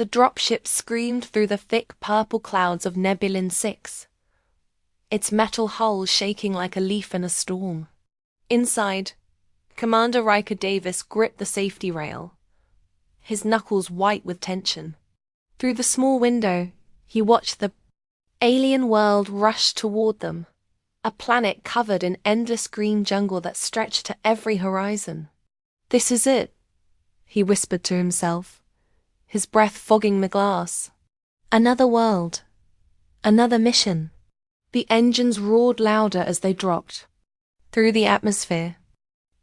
The dropship screamed through the thick purple clouds of Nebulin 6, its metal hull shaking like a leaf in a storm. Inside, Commander Riker Davis gripped the safety rail, his knuckles white with tension. Through the small window, he watched the alien world rush toward them, a planet covered in endless green jungle that stretched to every horizon. "This is it," he whispered to himself, his breath fogging the glass. Another world. Another mission. The engines roared louder as they dropped through the atmosphere.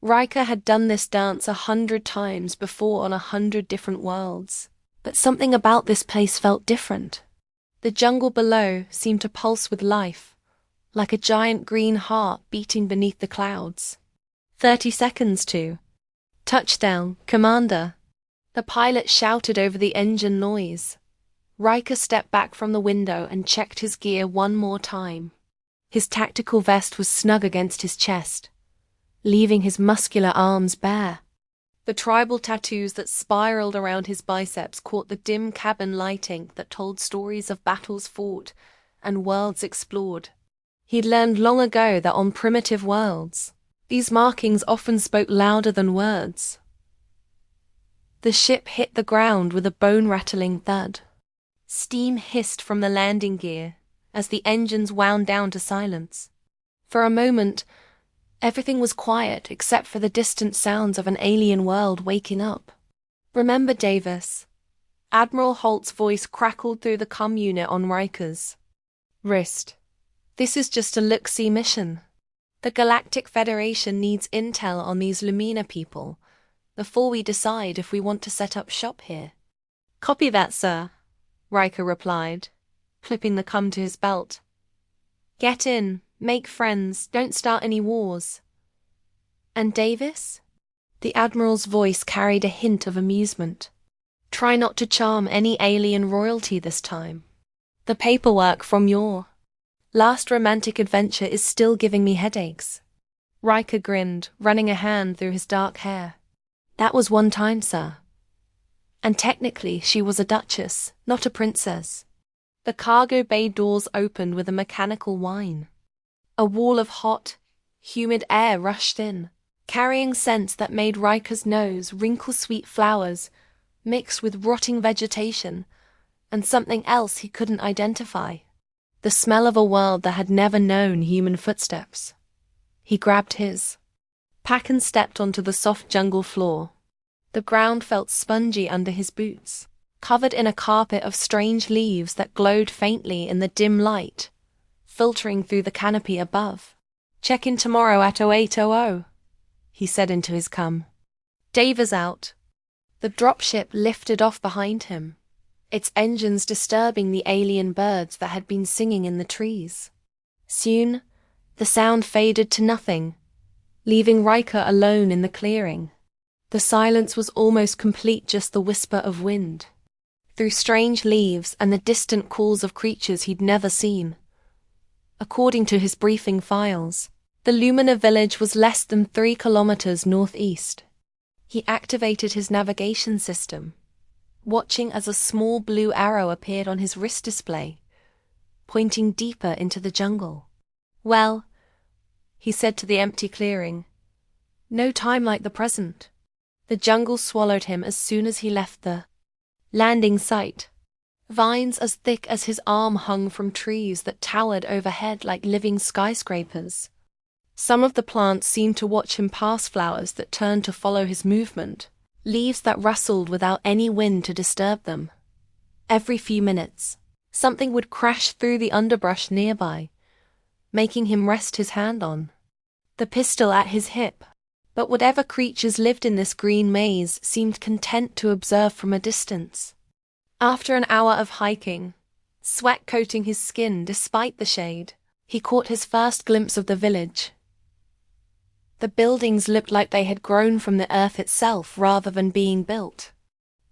Riker had done this dance 100 times before on 100 different worlds, but something about this place felt different. The jungle below seemed to pulse with life, like a giant green heart beating beneath the clouds. 30 seconds to touchdown, Commander. The pilot shouted over the engine noise. Riker stepped back from the window and checked his gear one more time. His tactical vest was snug against his chest, leaving his muscular arms bare. The tribal tattoos that spiraled around his biceps caught the dim cabin lighting that told stories of battles fought and worlds explored. He'd learned long ago that on primitive worlds, these markings often spoke louder than words. The ship hit the ground with a bone-rattling thud. Steam hissed from the landing gear as the engines wound down to silence. For a moment, everything was quiet except for the distant sounds of an alien world waking up. "Remember, Davis," Admiral Holt's voice crackled through the comm unit on Riker's wrist. "This is just a look-see mission. The Galactic Federation needs intel on these Lumina people before we decide if we want to set up shop here." "Copy that, sir," Riker replied, clipping the comm to his belt. "Get in, make friends, don't start any wars." "And Davis?" The Admiral's voice carried a hint of amusement. "Try not to charm any alien royalty this time. The paperwork from your last romantic adventure is still giving me headaches." Riker grinned, running a hand through his dark hair. "That was one time, sir. And technically she was a duchess, not a princess." The cargo bay doors opened with a mechanical whine. A wall of hot, humid air rushed in, carrying scents that made Riker's nose wrinkle sweet flowers mixed with rotting vegetation and something else he couldn't identify. The smell of a world that had never known human footsteps. He grabbed his pack and stepped onto the soft jungle floor. The ground felt spongy under his boots, covered in a carpet of strange leaves that glowed faintly in the dim light, filtering through the canopy above. "Check in tomorrow at 0800, he said into his comm. Davis out. The dropship lifted off behind him, its engines disturbing the alien birds that had been singing in the trees. Soon, the sound faded to nothing, leaving Riker alone in the clearing. The silence was almost complete, just the whisper of wind through strange leaves and the distant calls of creatures he'd never seen. According to his briefing files, the Lumina village was less than 3 kilometers northeast. He activated his navigation system, watching as a small blue arrow appeared on his wrist display, pointing deeper into the jungle. "Well," he said to the empty clearing, "no time like the present." The jungle swallowed him as soon as he left the landing site. Vines as thick as his arm hung from trees that towered overhead like living skyscrapers. Some of the plants seemed to watch him pass, flowers that turned to follow his movement, leaves that rustled without any wind to disturb them. Every few minutes, something would crash through the underbrush nearby, making him rest his hand on the pistol at his hip. But whatever creatures lived in this green maze seemed content to observe from a distance. After an hour of hiking, sweat coating his skin despite the shade, he caught his first glimpse of the village. The buildings looked like they had grown from the earth itself rather than being built.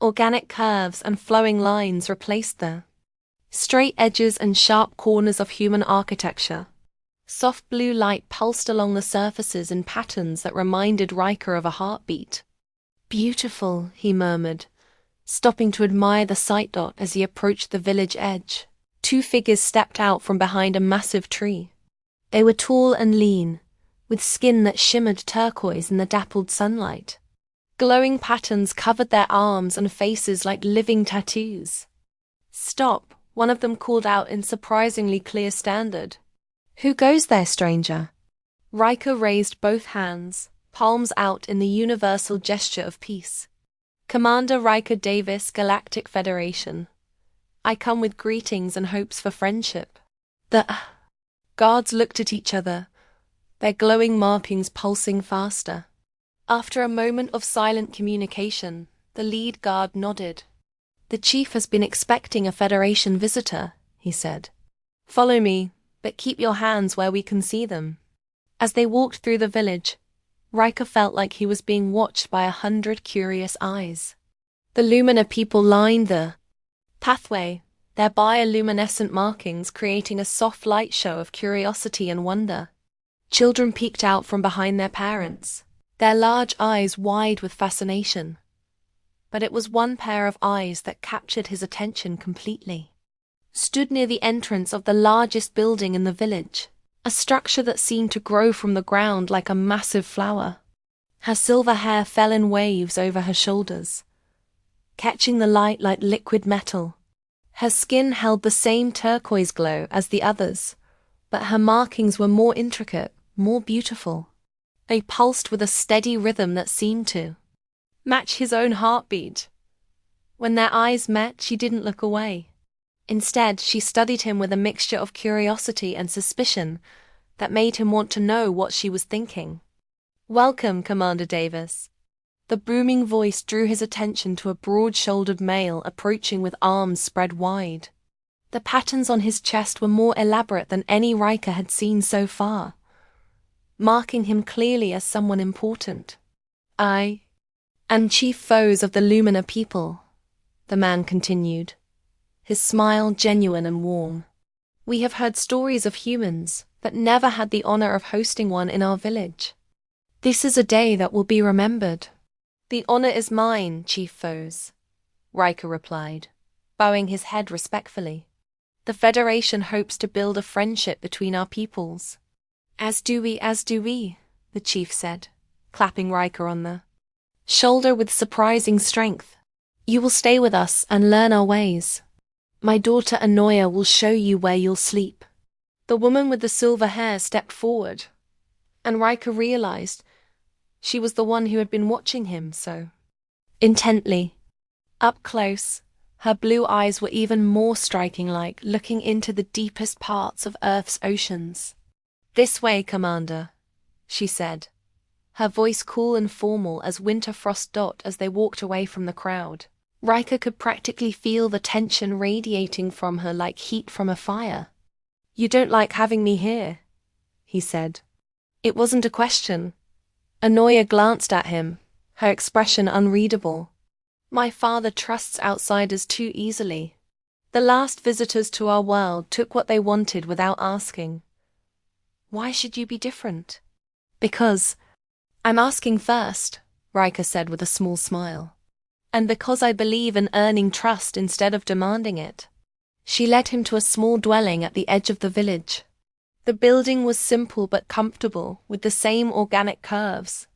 Organic curves and flowing lines replaced the straight edges and sharp corners of human architecture. Soft blue light pulsed along the surfaces in patterns that reminded Riker of a heartbeat. "Beautiful," he murmured, stopping to admire the sight. As he approached the village edge, two figures stepped out from behind a massive tree. They were tall and lean, with skin that shimmered turquoise in the dappled sunlight. Glowing patterns covered their arms and faces like living tattoos. "Stop," one of them called out in surprisingly clear standard. "Who goes there, stranger?" Riker raised both hands, palms out in the universal gesture of peace. "Commander Riker Davis, Galactic Federation. I come with greetings and hopes for friendship." The guards looked at each other, their glowing markings pulsing faster. After a moment of silent communication, the lead guard nodded. "The chief has been expecting a Federation visitor," he said. "Follow me, but keep your hands where we can see them." As they walked through the village, Riker felt like he was being watched by 100 curious eyes. The Lumina people lined the pathway, their bioluminescent markings creating a soft light show of curiosity and wonder. Children peeked out from behind their parents, their large eyes wide with fascination. But it was one pair of eyes that captured his attention completely. Stood near the entrance of the largest building in the village, a structure that seemed to grow from the ground like a massive flower. Her silver hair fell in waves over her shoulders, catching the light like liquid metal. Her skin held the same turquoise glow as the others, but her markings were more intricate, more beautiful. They pulsed with a steady rhythm that seemed to match his own heartbeat. When their eyes met, she didn't look away. Instead, she studied him with a mixture of curiosity and suspicion that made him want to know what she was thinking. "Welcome, Commander Davis." The booming voice drew his attention to a broad-shouldered male approaching with arms spread wide. The patterns on his chest were more elaborate than any Riker had seen so far, marking him clearly as someone important. "I am Chief Foes of the Lumina people," the man continued, his smile genuine and warm. "We have heard stories of humans, but never had the honor of hosting one in our village. This is a day that will be remembered." "The honor is mine, Chief Foes," Riker replied, bowing his head respectfully. "The Federation hopes to build a friendship between our peoples." As do we, the chief said, clapping Riker on the shoulder with surprising strength. "You will stay with us and learn our ways. My daughter Anoya will show you where you'll sleep." The woman with the silver hair stepped forward, and Riker realized she was the one who had been watching him so intently. Up close, her blue eyes were even more striking, like looking into the deepest parts of Earth's oceans. "This way, Commander," she said, her voice cool and formal as winter frost as they walked away from the crowd. Riker could practically feel the tension radiating from her like heat from a fire. "You don't like having me here," he said. It wasn't a question. Anoya glanced at him, her expression unreadable. "My father trusts outsiders too easily. The last visitors to our world took what they wanted without asking. Why should you be different?" "Because I'm asking first," Riker said with a small smile. "And because I believe in earning trust instead of demanding it." She led him to a small dwelling at the edge of the village. The building was simple but comfortable, with the same organic curves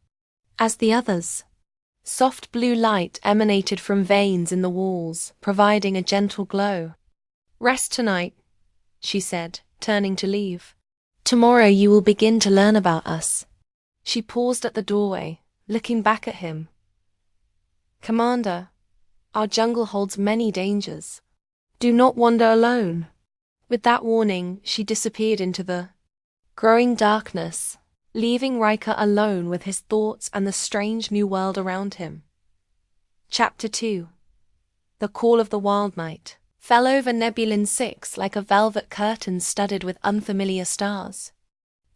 as the others. Soft blue light emanated from veins in the walls, providing a gentle glow. "Rest tonight," she said, turning to leave. "Tomorrow you will begin to learn about us." She paused at the doorway, looking back at him. "Commander, our jungle holds many dangers. Do not wander alone." With that warning, she disappeared into the growing darkness, leaving Riker alone with his thoughts and the strange new world around him. Chapter 2. The Call of the Wild Night fell over Nebulin 6 like a velvet curtain studded with unfamiliar stars.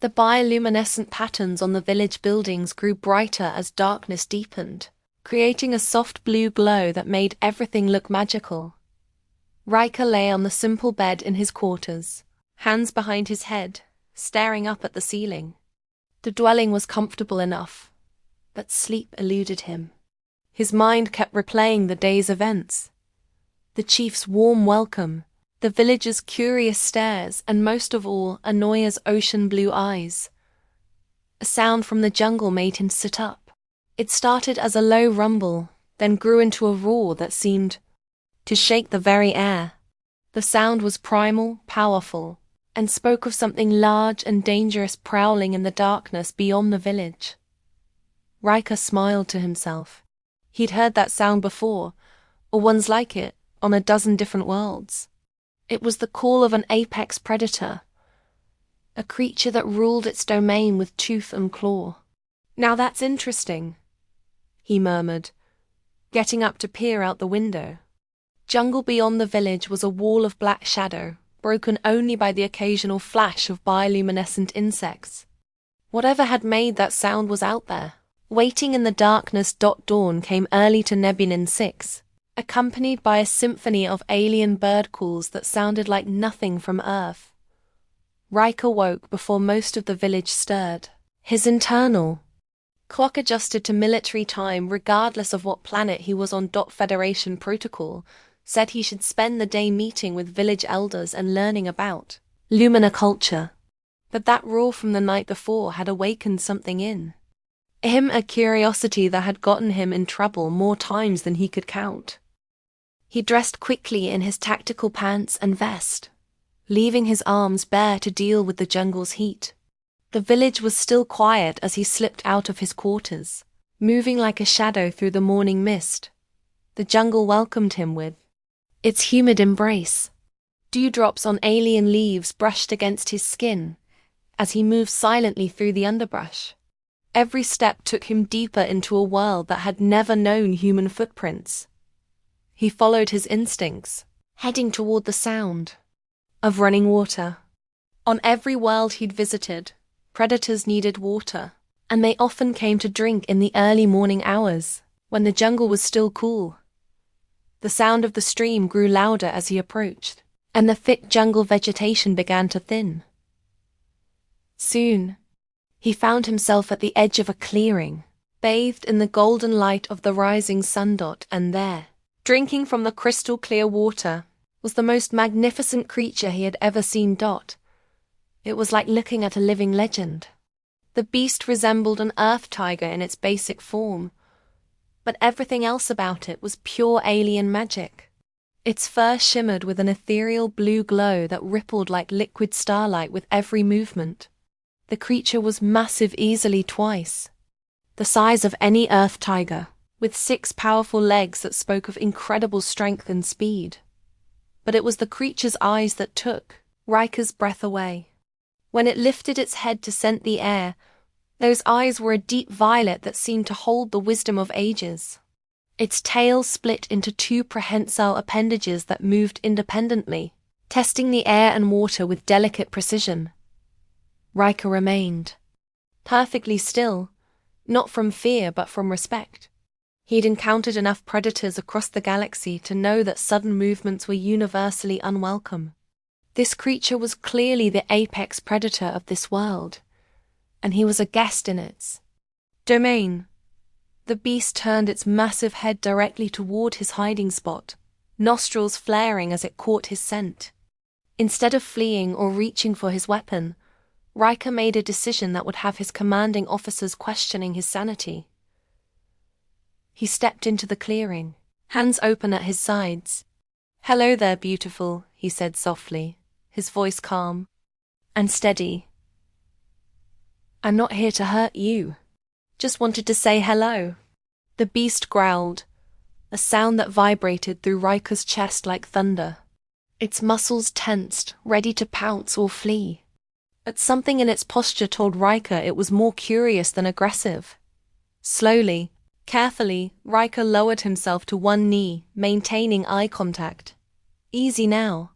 The bioluminescent patterns on the village buildings grew brighter as darkness deepened, creating a soft blue glow that made everything look magical. Riker lay on the simple bed in his quarters, hands behind his head, staring up at the ceiling. The dwelling was comfortable enough, but sleep eluded him. His mind kept replaying the day's events. The chief's warm welcome, the villagers' curious stares, and most of all, Anoya's ocean blue eyes. A sound from the jungle made him sit up. It started as a low rumble, then grew into a roar that seemed to shake the very air. The sound was primal, powerful, and spoke of something large and dangerous prowling in the darkness beyond the village. Riker smiled to himself. He'd heard that sound before, or ones like it, on a dozen different worlds. It was the call of an apex predator, a creature that ruled its domain with tooth and claw. "Now that's interesting," he murmured, getting up to peer out the window. Jungle beyond the village was a wall of black shadow, broken only by the occasional flash of bioluminescent insects. Whatever had made that sound was out there, waiting in the darkness. Dawn came early to Nebulin 6, accompanied by a symphony of alien bird calls that sounded like nothing from Earth. Riker woke before most of the village stirred. His internal clock adjusted to military time regardless of what planet he was on. Federation protocol said he should spend the day meeting with village elders and learning about Lumina culture. But that roar from the night before had awakened something in him, a curiosity that had gotten him in trouble more times than he could count. He dressed quickly in his tactical pants and vest, leaving his arms bare to deal with the jungle's heat. The village was still quiet as he slipped out of his quarters, moving like a shadow through the morning mist. The jungle welcomed him with its humid embrace. Dewdrops on alien leaves brushed against his skin as he moved silently through the underbrush. Every step took him deeper into a world that had never known human footprints. He followed his instincts, heading toward the sound of running water. On every world he'd visited, predators needed water, and they often came to drink in the early morning hours, when the jungle was still cool. The sound of the stream grew louder as he approached, and the thick jungle vegetation began to thin. Soon, he found himself at the edge of a clearing, bathed in the golden light of the rising sun. And there, drinking from the crystal-clear water, was the most magnificent creature he had ever seen. It was like looking at a living legend. The beast resembled an earth tiger in its basic form, but everything else about it was pure alien magic. Its fur shimmered with an ethereal blue glow that rippled like liquid starlight with every movement. The creature was massive, easily twice the size of any earth tiger, with 6 powerful legs that spoke of incredible strength and speed. But it was the creature's eyes that took Riker's breath away. When it lifted its head to scent the air, those eyes were a deep violet that seemed to hold the wisdom of ages. Its tail split into 2 prehensile appendages that moved independently, testing the air and water with delicate precision. Riker remained perfectly still, not from fear but from respect. He'd encountered enough predators across the galaxy to know that sudden movements were universally unwelcome. This creature was clearly the apex predator of this world, and he was a guest in its domain. The beast turned its massive head directly toward his hiding spot, nostrils flaring as it caught his scent. Instead of fleeing or reaching for his weapon, Riker made a decision that would have his commanding officers questioning his sanity. He stepped into the clearing, hands open at his sides. "Hello there, beautiful," he said softly, his voice calm and steady. "I'm not here to hurt you. Just wanted to say hello." The beast growled, a sound that vibrated through Riker's chest like thunder. Its muscles tensed, ready to pounce or flee. But something in its posture told Riker it was more curious than aggressive. Slowly, carefully, Riker lowered himself to one knee, maintaining eye contact. "Easy now.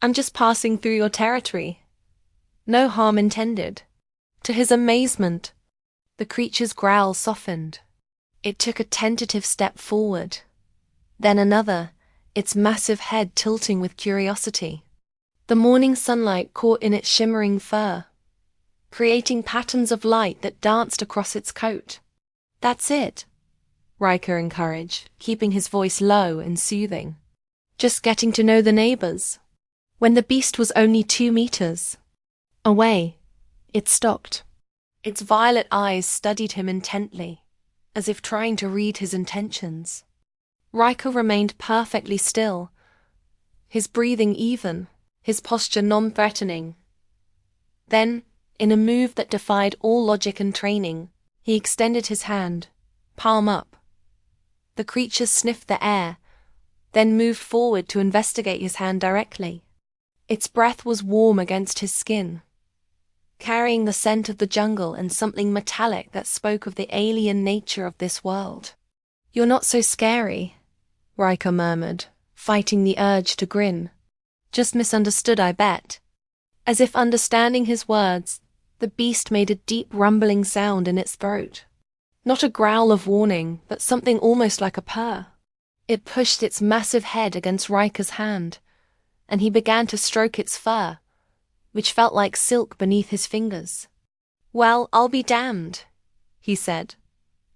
I'm just passing through your territory. No harm intended." To his amazement, the creature's growl softened. It took a tentative step forward, then another, its massive head tilting with curiosity. The morning sunlight caught in its shimmering fur, creating patterns of light that danced across its coat. "That's it," Riker encouraged, keeping his voice low and soothing. Just getting to know the neighbors. When the beast was only 2 meters away, it stopped. Its violet eyes studied him intently, as if trying to read his intentions. Riker remained perfectly still, his breathing even, his posture non-threatening. Then, in a move that defied all logic and training, he extended his hand, palm up. The creature sniffed the air, then moved forward to investigate his hand directly. Its breath was warm against his skin, carrying the scent of the jungle and something metallic that spoke of the alien nature of this world. "You're not so scary," Riker murmured, fighting the urge to grin. "Just misunderstood, I bet." As if understanding his words, the beast made a deep rumbling sound in its throat. Not a growl of warning, but something almost like a purr. It pushed its massive head against Riker's hand, and he began to stroke its fur, which felt like silk beneath his fingers. "Well, I'll be damned," he said,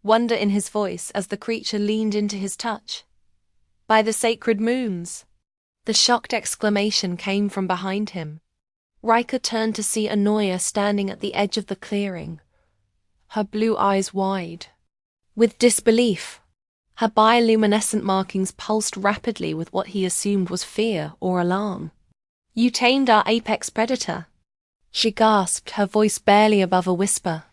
wonder in his voice as the creature leaned into his touch. "By the sacred moons!" The shocked exclamation came from behind him. Riker turned to see Anoya standing at the edge of the clearing, her blue eyes wide with disbelief. Her bioluminescent markings pulsed rapidly with what he assumed was fear or alarm. "You tamed our apex predator," she gasped, her voice barely above a whisper.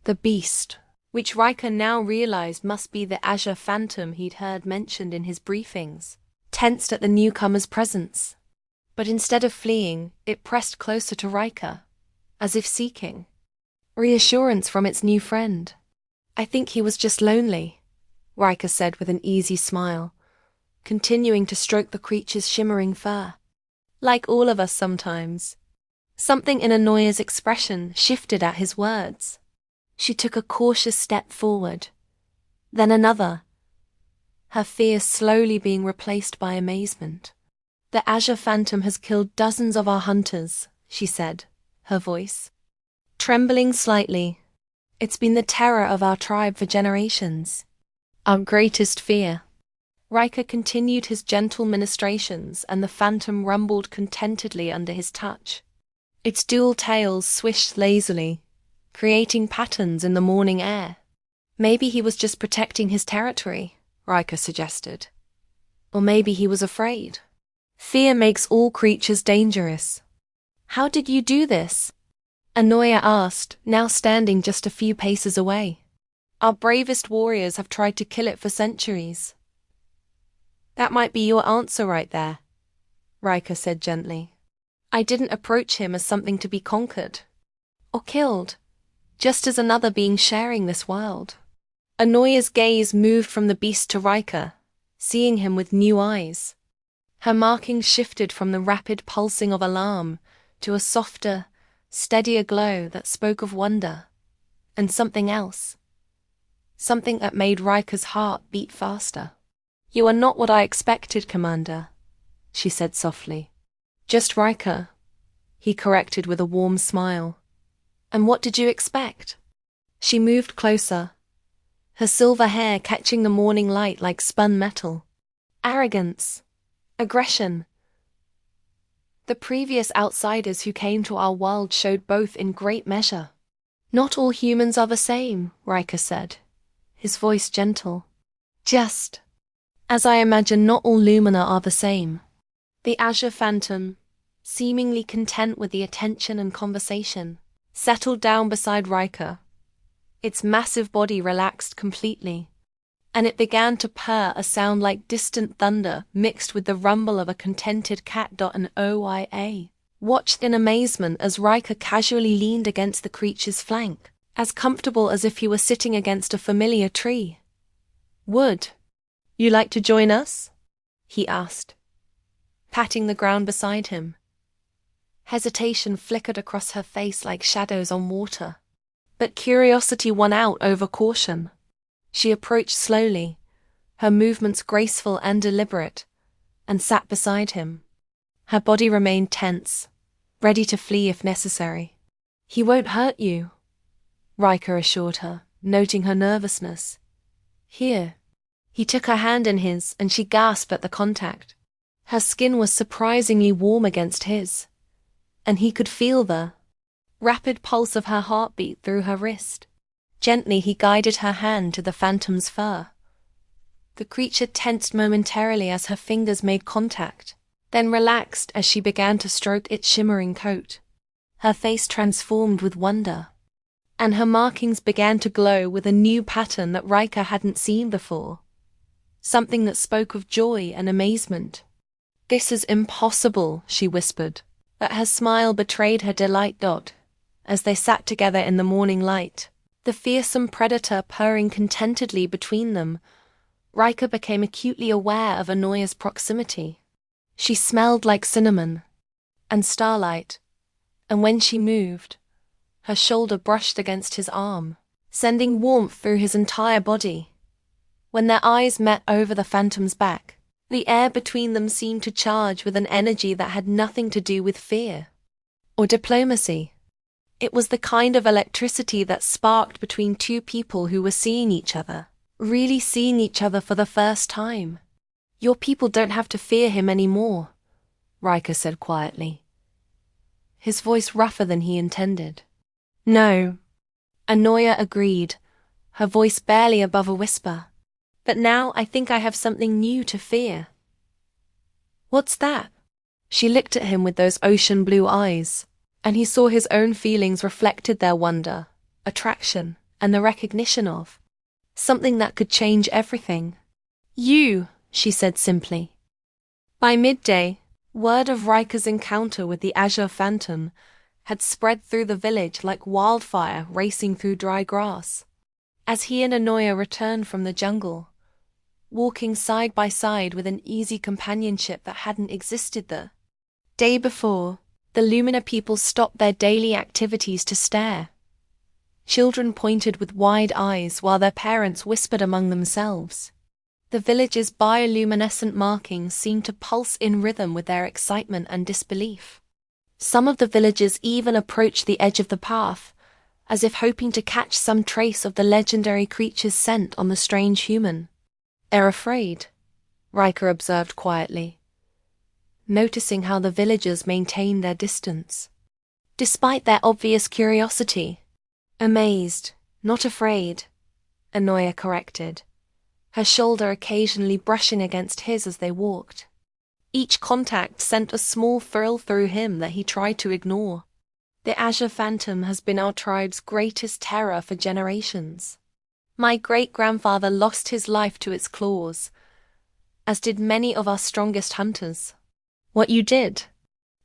The beast, which Riker now realized must be the azure phantom he'd heard mentioned in his briefings, tensed at the newcomer's presence. But instead of fleeing, it pressed closer to Riker, as if seeking reassurance from its new friend. "I think he was just lonely," Riker said with an easy smile, continuing to stroke the creature's shimmering fur. "Like all of us sometimes." Something in Anoya's expression shifted at his words. She took a cautious step forward, then another, her fear slowly being replaced by amazement. "The azure phantom has killed dozens of our hunters," she said, her voice trembling slightly. "It's been the terror of our tribe for generations. Our greatest fear." Riker continued his gentle ministrations, and the phantom rumbled contentedly under his touch. Its dual tails swished lazily, creating patterns in the morning air. "Maybe he was just protecting his territory," Riker suggested. "Or maybe he was afraid. Fear makes all creatures dangerous." "How did you do this?" Anoya asked, now standing just a few paces away. "Our bravest warriors have tried to kill it for centuries." "That might be your answer right there," Riker said gently. "I didn't approach him as something to be conquered or killed, just as another being sharing this world." Anoya's gaze moved from the beast to Riker, seeing him with new eyes. Her markings shifted from the rapid pulsing of alarm to a softer, steadier glow that spoke of wonder and something else. Something that made Riker's heart beat faster. "You are not what I expected, Commander," she said softly. "Just Riker," he corrected with a warm smile. "And what did you expect?" She moved closer, her silver hair catching the morning light like spun metal. "Arrogance. Aggression. The previous outsiders who came to our world showed both in great measure." "Not all humans are the same," Riker said, his voice gentle. "Just as I imagine not all Lumina are the same." The azure phantom, seemingly content with the attention and conversation, settled down beside Riker. Its massive body relaxed completely, and it began to purr, a sound like distant thunder mixed with the rumble of a contented cat. And Oya watched in amazement as Riker casually leaned against the creature's flank, as comfortable as if he were sitting against a familiar tree. "Would you like to join us?" he asked, patting the ground beside him. Hesitation flickered across her face like shadows on water, but curiosity won out over caution. She approached slowly, her movements graceful and deliberate, and sat beside him. Her body remained tense, ready to flee if necessary. "He won't hurt you," Riker assured her, noting her nervousness. Here. He took her hand in his, and she gasped at the contact. Her skin was surprisingly warm against his, and he could feel the rapid pulse of her heartbeat through her wrist. Gently he guided her hand to the phantom's fur. The creature tensed momentarily as her fingers made contact, then relaxed as she began to stroke its shimmering coat. Her face transformed with wonder, and her markings began to glow with a new pattern that Riker hadn't seen before. Something that spoke of joy and amazement. "This is impossible," she whispered, but her smile betrayed her delight. As they sat together in the morning light, the fearsome predator purring contentedly between them, Riker became acutely aware of Anoya's proximity. She smelled like cinnamon and starlight, and when she moved, her shoulder brushed against his arm, sending warmth through his entire body. When their eyes met over the phantom's back, the air between them seemed to charge with an energy that had nothing to do with fear or diplomacy. It was the kind of electricity that sparked between two people who were seeing each other, really seeing each other for the first time. "Your people don't have to fear him anymore," Riker said quietly, his voice rougher than he intended. "No," Anoya agreed, her voice barely above a whisper. "But now I think I have something new to fear." "What's that?" She looked at him with those ocean blue eyes, and he saw his own feelings reflected there: wonder, attraction, and the recognition of something that could change everything. "You," she said simply. By midday, word of Riker's encounter with the Azure Phantom had spread through the village like wildfire racing through dry grass. As he and Anoya returned from the jungle, walking side by side with an easy companionship that hadn't existed the day before, the Lumina people stopped their daily activities to stare. Children pointed with wide eyes while their parents whispered among themselves. The village's bioluminescent markings seemed to pulse in rhythm with their excitement and disbelief. Some of the villagers even approached the edge of the path, as if hoping to catch some trace of the legendary creature's scent on the strange human. "They're afraid," Riker observed quietly, noticing how the villagers maintained their distance, despite their obvious curiosity. "Amazed, not afraid," Anoya corrected, her shoulder occasionally brushing against his as they walked. Each contact sent a small thrill through him that he tried to ignore. "The Azure Phantom has been our tribe's greatest terror for generations. My great-grandfather lost his life to its claws, as did many of our strongest hunters. What you did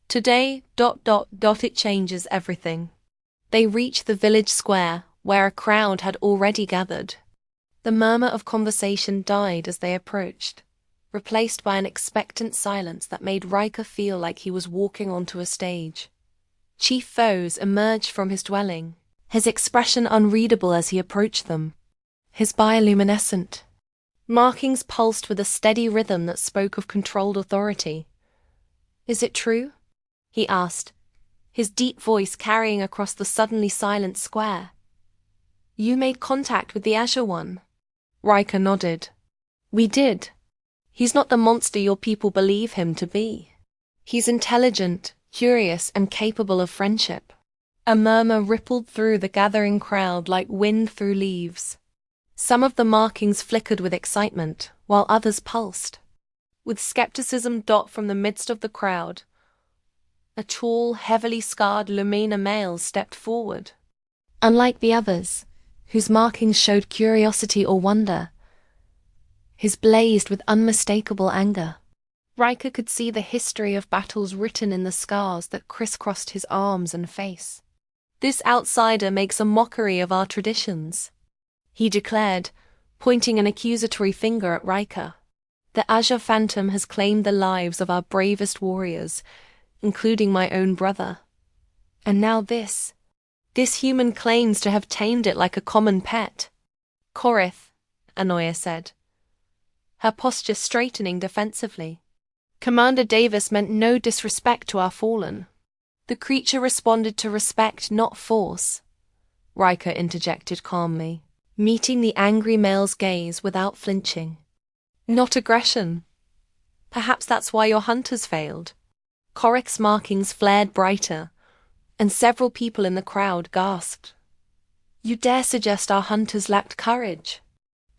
today, it changes everything." They reached the village square, where a crowd had already gathered. The murmur of conversation died as they approached, replaced by an expectant silence that made Riker feel like he was walking onto a stage. Chief Foes emerged from his dwelling, his expression unreadable as he approached them. His bioluminescent markings pulsed with a steady rhythm that spoke of controlled authority. "Is it true?" he asked, his deep voice carrying across the suddenly silent square. "You made contact with the Azure One?" Riker nodded. "We did. He's not the monster your people believe him to be. He's intelligent, curious, and capable of friendship." A murmur rippled through the gathering crowd like wind through leaves. Some of the markings flickered with excitement, while others pulsed with skepticism. From the midst of the crowd, a tall, heavily scarred Lumina male stepped forward. Unlike the others, whose markings showed curiosity or wonder, his blazed with unmistakable anger. Riker could see the history of battles written in the scars that crisscrossed his arms and face. "This outsider makes a mockery of our traditions," he declared, pointing an accusatory finger at Riker. "The Azure Phantom has claimed the lives of our bravest warriors, including my own brother. And now this human claims to have tamed it like a common pet." "Korith," Anoya said, her posture straightening defensively. "Commander Davis meant no disrespect to our fallen." "The creature responded to respect, not force," Riker interjected calmly. meeting the angry male's gaze without flinching. Not aggression. Perhaps that's why your hunters failed. Korith's markings flared brighter, and several people in the crowd gasped. You dare suggest our hunters lacked courage?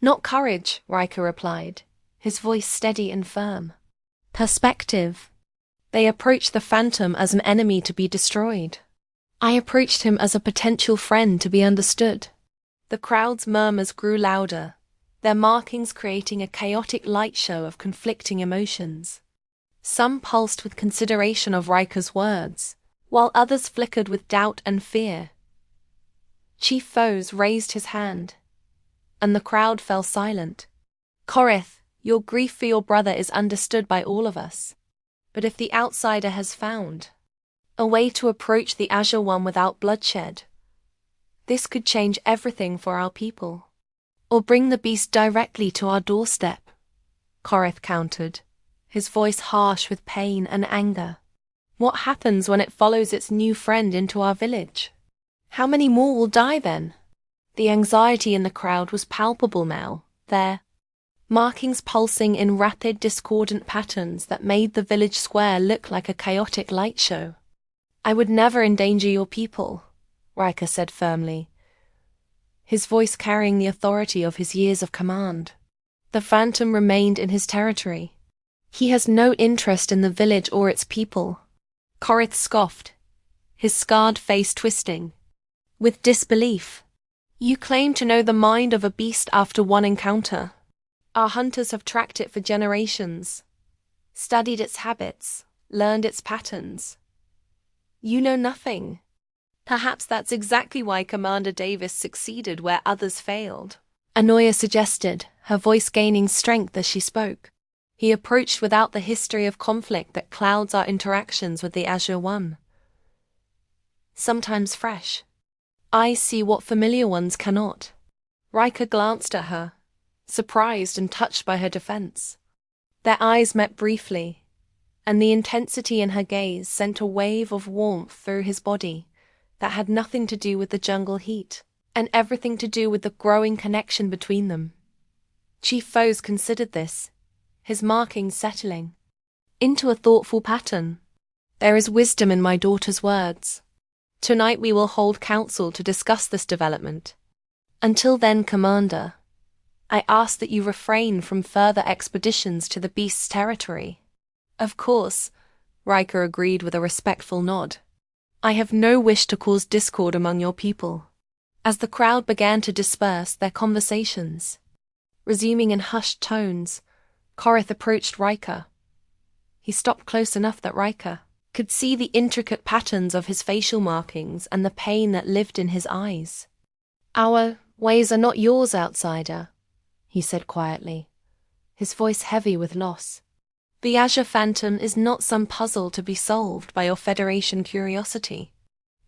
Not courage, Riker replied, his voice steady and firm. Perspective. They approached the Phantom as an enemy to be destroyed. I approached him as a potential friend to be understood. The crowd's murmurs grew louder, their markings creating a chaotic light show of conflicting emotions. Some pulsed with consideration of Riker's words, while others flickered with doubt and fear. Chief Foes raised his hand, and the crowd fell silent. Korith, your grief for your brother is understood by all of us. But if the outsider has found a way to approach the Azure One without bloodshed, this could change everything for our people. Or bring the beast directly to our doorstep, Korith countered, his voice harsh with pain and anger. What happens when it follows its new friend into our village? How many more will die then? The anxiety in the crowd was palpable now, their markings pulsing in rapid, discordant patterns that made the village square look like a chaotic light show. I would never endanger your people, Riker said firmly, his voice carrying the authority of his years of command. The Phantom remained in his territory. He has no interest in the village or its people. Korith scoffed, his scarred face twisting with disbelief. You claim to know the mind of a beast after one encounter. Our hunters have tracked it for generations, studied its habits, learned its patterns. You know nothing. Perhaps that's exactly why Commander Davis succeeded where others failed, Anoya suggested, her voice gaining strength as she spoke. He approached without the history of conflict that clouds our interactions with the Azure One. Sometimes fresh. Eyes see what familiar ones cannot. Riker glanced at her, surprised and touched by her defense. Their eyes met briefly, and the intensity in her gaze sent a wave of warmth through his body that had nothing to do with the jungle heat, and everything to do with the growing connection between them. Chief Foes considered this, his markings settling into a thoughtful pattern. There is wisdom in my daughter's words. Tonight we will hold council to discuss this development. Until then, Commander, I ask that you refrain from further expeditions to the beast's territory. Of course, Riker agreed with a respectful nod. I have no wish to cause discord among your people. As the crowd began to disperse their conversations, resuming in hushed tones, Korith approached Riker. He stopped close enough that Riker could see the intricate patterns of his facial markings and the pain that lived in his eyes. Our ways are not yours, outsider, he said quietly, his voice heavy with loss. The Azure Phantom is not some puzzle to be solved by your Federation curiosity.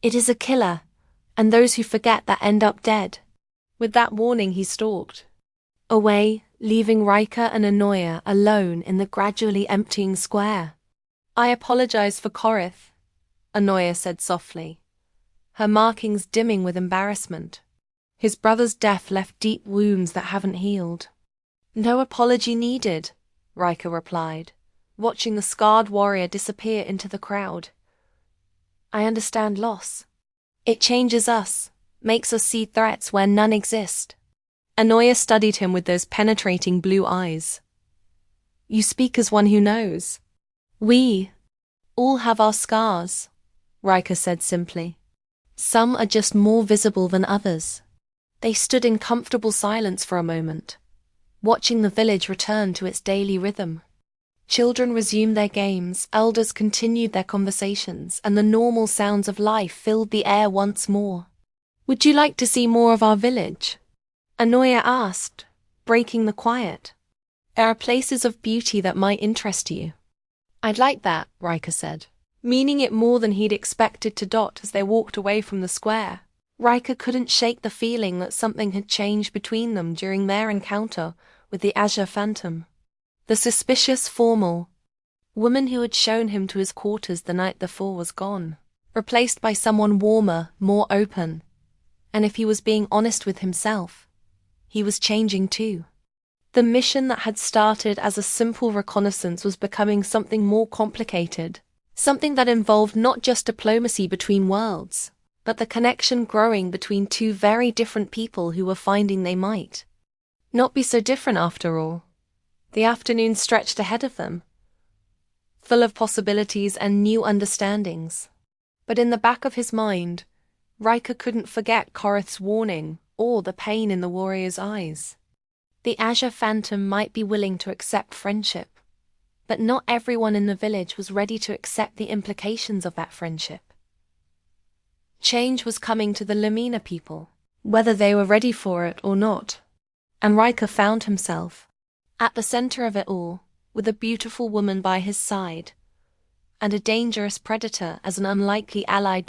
It is a killer, and those who forget that end up dead. With that warning he stalked away, leaving Riker and Anoya alone in the gradually emptying square. I apologize for Korith, Anoya said softly, her markings dimming with embarrassment. His brother's death left deep wounds that haven't healed. No apology needed, Riker replied, watching the scarred warrior disappear into the crowd. I understand loss. It changes us, makes us see threats where none exist. Anoya studied him with those penetrating blue eyes. You speak as one who knows. We all have our scars, Riker said simply. Some are just more visible than others. They stood in comfortable silence for a moment, watching the village return to its daily rhythm. Children resumed their games, elders continued their conversations, and the normal sounds of life filled the air once more. Would you like to see more of our village? Anoya asked, breaking the quiet. There are places of beauty that might interest you. I'd like that, Riker said, meaning it more than he'd expected to Dot as they walked away from the square. Riker couldn't shake the feeling that something had changed between them during their encounter with the Azure Phantom. The suspicious, formal woman who had shown him to his quarters the night before was gone, replaced by someone warmer, more open. And if he was being honest with himself, he was changing too. The mission that had started as a simple reconnaissance was becoming something more complicated, something that involved not just diplomacy between worlds, but the connection growing between two very different people who were finding they might not be so different after all. The afternoon stretched ahead of them, full of possibilities and new understandings. But in the back of his mind, Riker couldn't forget Korith's warning or the pain in the warrior's eyes. The Azure Phantom might be willing to accept friendship, but not everyone in the village was ready to accept the implications of that friendship. Change was coming to the Lumina people, whether they were ready for it or not. And Riker found himself at the center of it all, with a beautiful woman by his side, and a dangerous predator as an unlikely ally.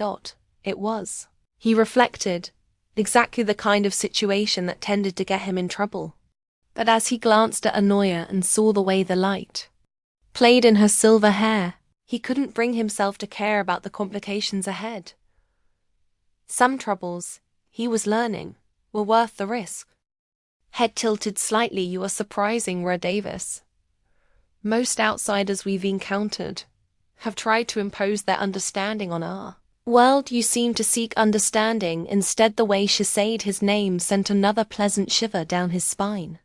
It was, he reflected, exactly the kind of situation that tended to get him in trouble. But as he glanced at Anoya and saw the way the light played in her silver hair, he couldn't bring himself to care about the complications ahead. Some troubles, he was learning, were worth the risk. Head tilted slightly. You are surprising, Red Davis. Most outsiders we've encountered have tried to impose their understanding on our world. You seem to seek understanding instead. The way she said his name sent another pleasant shiver down his spine.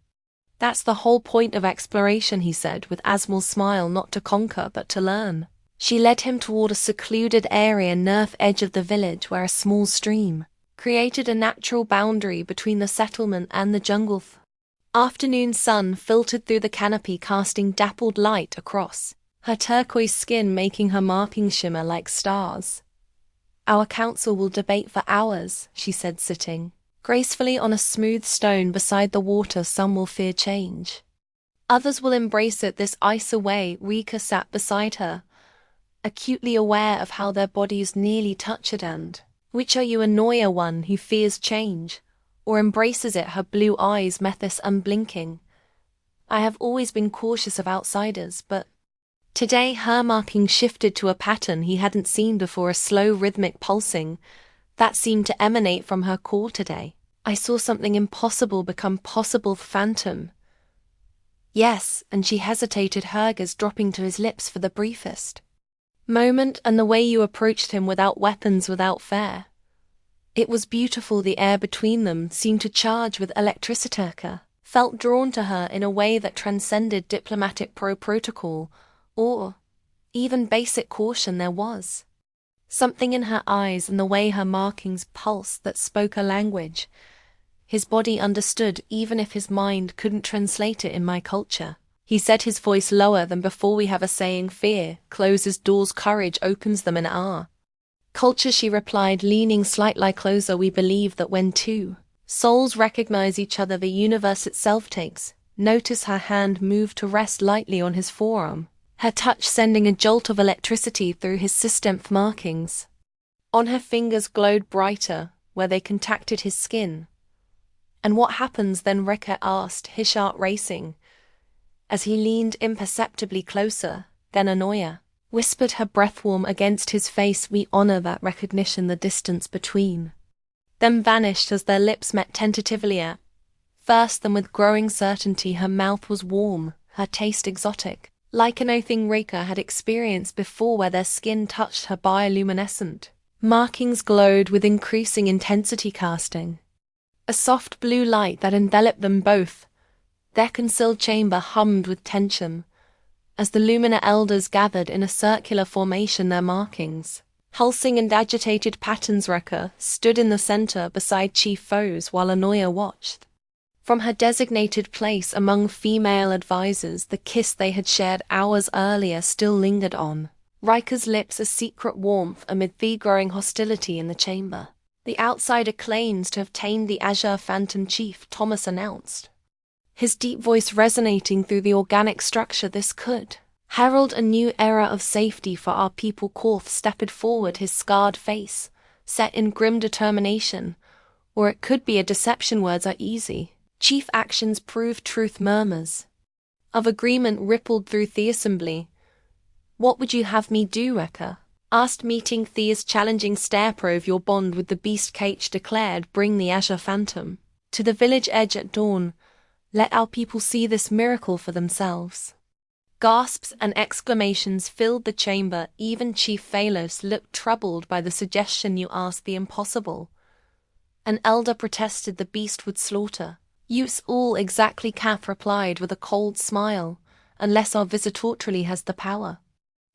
That's the whole point of exploration, he said with Asmal's smile, not to conquer but to learn. She led him toward a secluded area north edge of the village where a small stream created a natural boundary between the settlement and the jungle. Afternoon sun filtered through the canopy, casting dappled light across her turquoise skin, making her markings shimmer like stars. Our council will debate for hours, she said, sitting gracefully on a smooth stone beside the water. Some will fear change, others will embrace it. This ice away, Rika sat beside her, acutely aware of how their bodies nearly touched. And which are you, Anoya, one who fears change or embraces it? Her blue eyes met his unblinking. I have always been cautious of outsiders, but today her markings shifted to a pattern he hadn't seen before, a slow rhythmic pulsing that seemed to emanate from her core today. I saw something impossible become possible, Phantom. Yes, and she hesitated, her gaze dropping to his lips for the briefest moment, and the way you approached him without weapons, without fear. It was beautiful. The air between them seemed to charge with electricity. Riker felt drawn to her in a way that transcended diplomatic protocol or even basic caution. There was something in her eyes and the way her markings pulsed that spoke a language his body understood, even if his mind couldn't translate it. In my culture, he said, his voice lower than before, we have a saying, fear closes doors, courage opens them. In our culture, she replied, leaning slightly closer, we believe that when two souls recognize each other, the universe itself takes notice. Her hand moved to rest lightly on his forearm, her touch sending a jolt of electricity through his system. Markings on her fingers glowed brighter where they contacted his skin. And what happens then? Riker asked, his heart racing as he leaned imperceptibly closer. Then Anoya whispered, her breath warm against his face, we honor that recognition. The distance between them vanished as their lips met tentatively at first, then with growing certainty. Her mouth was warm, her taste exotic, like anything Riker had experienced before, where their skin touched her bioluminescent markings glowed with increasing intensity, casting a soft blue light that enveloped them both. Their concealed chamber hummed with tension as the Lumina elders gathered in a circular formation, their markings pulsing and agitated patterns. Riker stood in the center beside Chief Foes while Anoya watched from her designated place among female advisors. The kiss they had shared hours earlier still lingered on Riker's lips, a secret warmth amid the growing hostility in the chamber. The outsider claims to have tamed the Azure Phantom, Chief Thomas announced, his deep voice resonating through the organic structure. This could herald a new era of safety for our people. Korth stepped forward, his scarred face set in grim determination. Or it could be a deception. Words are easy, chief actions prove truth. Murmurs of agreement rippled through the assembly. What would you have me do, Riker asked, meeting Thea's challenging stare. Prove your bond with the beast, Cage declared. Bring the Azure Phantom To the village edge at dawn, let our people see this miracle for themselves. Gasps and exclamations filled the chamber. Even Chief Phalos looked troubled by the suggestion you asked the impossible. An elder protested the beast would slaughter. Use all exactly, Kath replied with a cold smile, unless our visitorally has the power.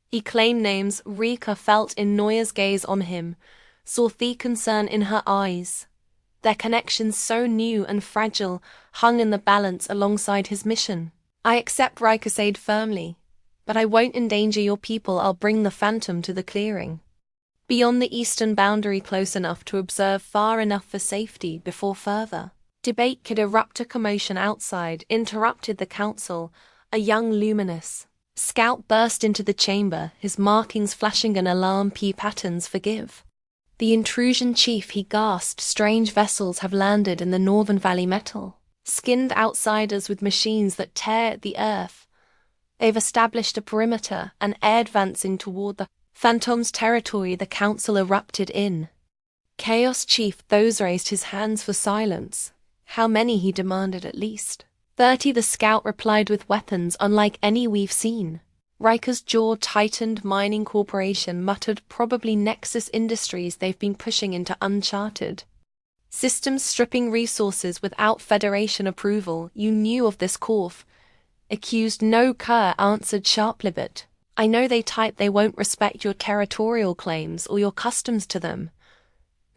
He claimed names. Rika felt in Noya's gaze on him, saw the concern in her eyes. Their connection, so new and fragile, hung in the balance alongside his mission. I accept, Rika said firmly, but I won't endanger your people. I'll bring the phantom to the clearing. Beyond the eastern boundary, close enough to observe, far enough for safety before further debate could erupt. A commotion outside interrupted the council. A young luminous scout burst into the chamber, his markings flashing an alarm. P patterns, forgive the intrusion, Chief, he gasped. Strange vessels have landed in the Northern Valley. Metal skinned outsiders with machines that tear at the earth. They've established a perimeter and are advancing toward the Phantom's territory. The council erupted in chaos. Chief, those raised his hands for silence. How many? He demanded. At least 30, the scout replied, with weapons unlike any we've seen. Riker's jaw tightened. Mining Corporation muttered, probably Nexus Industries. They've been pushing into uncharted systems, stripping resources without Federation approval. You knew of this, Corf accused. No, Kerr answered sharply, but I know they type they won't respect your territorial claims or your customs to them.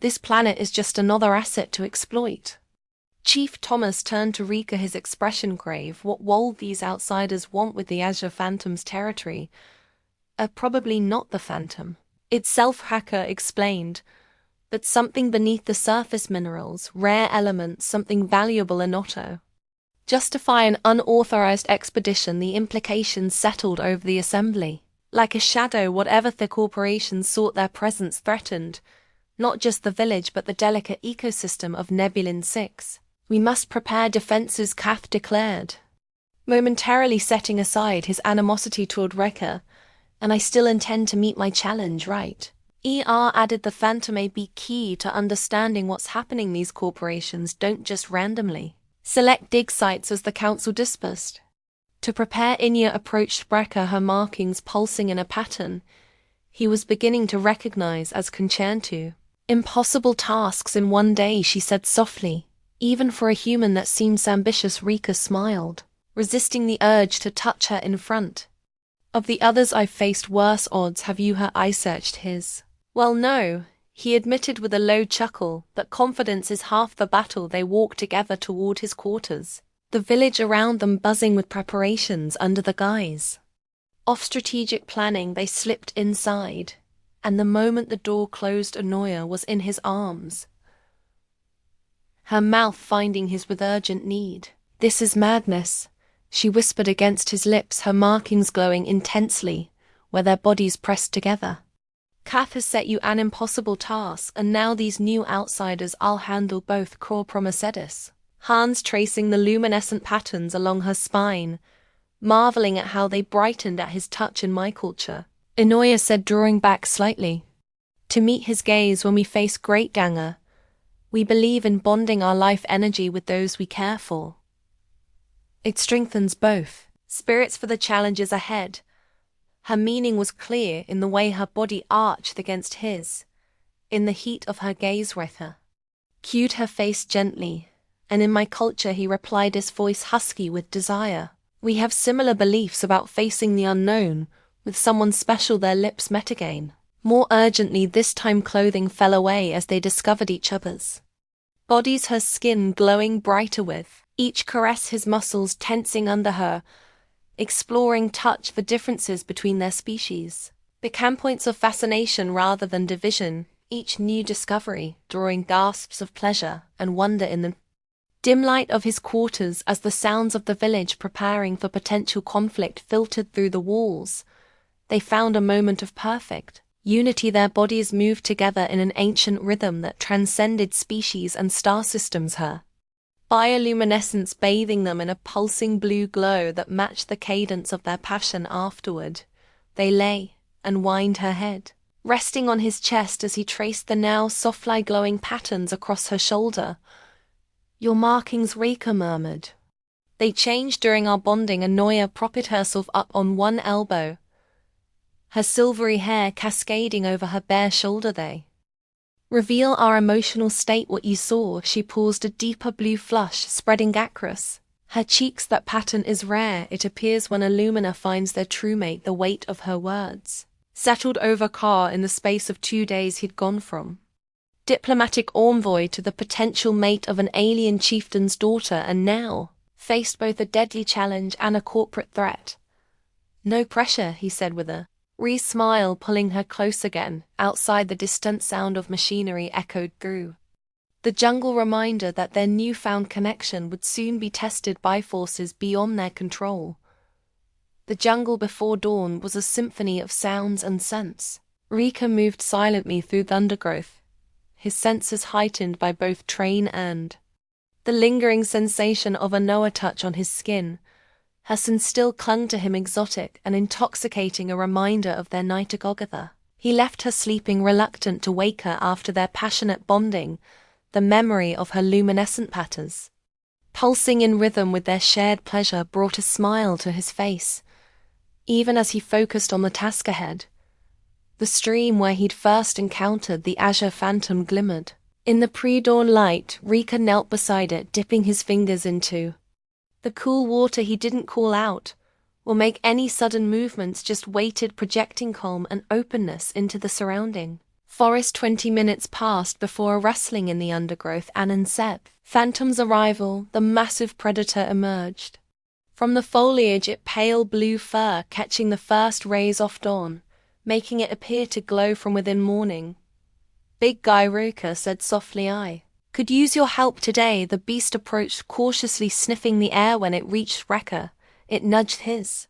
This planet is just another asset to exploit. Chief Thomas turned to Rika, his expression grave. What will these outsiders want with the Azure Phantom's territory? Probably not the Phantom itself, Hacker explained, but something beneath the surface, minerals, rare elements, something valuable. Anotto justify an unauthorized expedition. The implications settled over the assembly. Like a shadow, whatever the corporations sought, their presence threatened not just the village but the delicate ecosystem of Nebulin 6. We must prepare defenses, Kath declared, momentarily setting aside his animosity toward Wrecker. And I still intend to meet my challenge, right? Added, the Phantom may be key to understanding what's happening. These corporations don't just randomly select dig sites as the council dispersed. To prepare, Inya approached Wrecker, her markings pulsing in a pattern he was beginning to recognize as Conchantu. Impossible tasks in one day, she said softly. Even for a human that seems ambitious. Rika smiled, resisting the urge to touch her in front. Of the others I've faced worse odds. Have you? Her eye searched his. Well, no, he admitted with a low chuckle, but confidence is half the battle. They walked together toward his quarters, the village around them buzzing with preparations under the guise of strategic planning. They slipped inside, and the moment the door closed, Anoya was in his arms, her mouth finding his with urgent need. This is madness, she whispered against his lips, her markings glowing intensely where their bodies pressed together. Kath has set you an impossible task, and now these new outsiders, I'll handle both. Cor Promesedis, hands tracing the luminescent patterns along her spine, marveling at how they brightened at his touch. In my culture, Anoya said, drawing back slightly to meet his gaze, when we face Great Ganger, we believe in bonding our life energy with those we care for. It strengthens both spirits for the challenges ahead. Her meaning was clear in the way her body arched against his, in the heat of her gaze. Retha cued her face gently, and in my culture, he replied, his voice husky with desire. We have similar beliefs about facing the unknown with someone special. Their lips met again, more urgently this time. Clothing fell away as they discovered each other's bodies, her skin glowing brighter with each caress, his muscles tensing under her, exploring touch for differences between their species. Became points of fascination rather than division, each new discovery drawing gasps of pleasure and wonder in the dim light of his quarters. As the sounds of the village preparing for potential conflict filtered through the walls, they found a moment of perfect unity. Their bodies moved together in an ancient rhythm that transcended species and star systems, her bioluminescence bathing them in a pulsing blue glow that matched the cadence of their passion. Afterward, they lay and whined, her head resting on his chest as he traced the now softly glowing patterns across her shoulder. Your markings, Rika murmured. They changed during our bonding, and Noya propped herself up on one elbow, her silvery hair cascading over her bare shoulder. They reveal our emotional state. What you saw. She paused, a deeper blue flush spreading across her cheeks. That pattern is rare. It appears when a Lumina finds their true mate. The weight of her words settled over Car. In the space of 2 days he'd gone from diplomatic envoy to the potential mate of an alien chieftain's daughter, and now faced both a deadly challenge and a corporate threat. No pressure, he said with a smile, pulling her close again. Outside, the distant sound of machinery echoed through the jungle, reminder that their newfound connection would soon be tested by forces beyond their control. The jungle before dawn was a symphony of sounds and scents. Rika moved silently through the undergrowth, his senses heightened by both train and the lingering sensation of a Noah touch on his skin. Her scent still clung to him, exotic and intoxicating, a reminder of their night together. He left her sleeping, reluctant to wake her after their passionate bonding. The memory of her luminescent patterns, pulsing in rhythm with their shared pleasure, brought a smile to his face, even as he focused on the task ahead. The stream where he'd first encountered the azure phantom glimmered. In the pre-dawn light, Rika knelt beside it, dipping his fingers into the cool water. He didn't call out or make any sudden movements, just waited, projecting calm and openness into the surrounding forest. 20 minutes passed before a rustling in the undergrowth announced Phantom's arrival. The massive predator emerged from the foliage, its pale blue fur catching the first rays of dawn, making it appear to glow from within. Morning, big guy, Rika said softly. I could use your help today. The beast approached, cautiously sniffing the air. When it reached Reka, it nudged his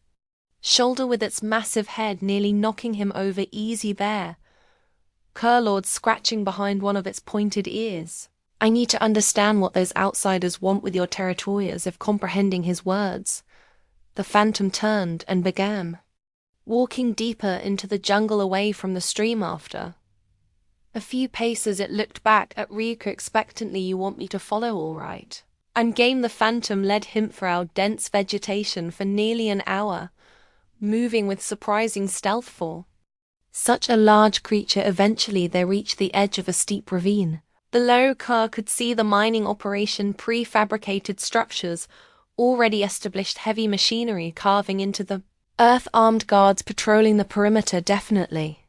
shoulder with its massive head, nearly knocking him over. Easy there, Curlord, scratching behind one of its pointed ears. I need to understand what those outsiders want with your territory. As if comprehending his words, the phantom turned and began walking deeper into the jungle, away from the stream. After a few paces, it looked back at Rika expectantly. You want me to follow, all right? And game. The phantom led him through dense vegetation for nearly an hour, moving with surprising stealth for such a large creature. Eventually they reached the edge of a steep ravine. Below, Kerr could see the mining operation, prefabricated structures, already established heavy machinery carving into the earth, armed guards patrolling the perimeter. Definitely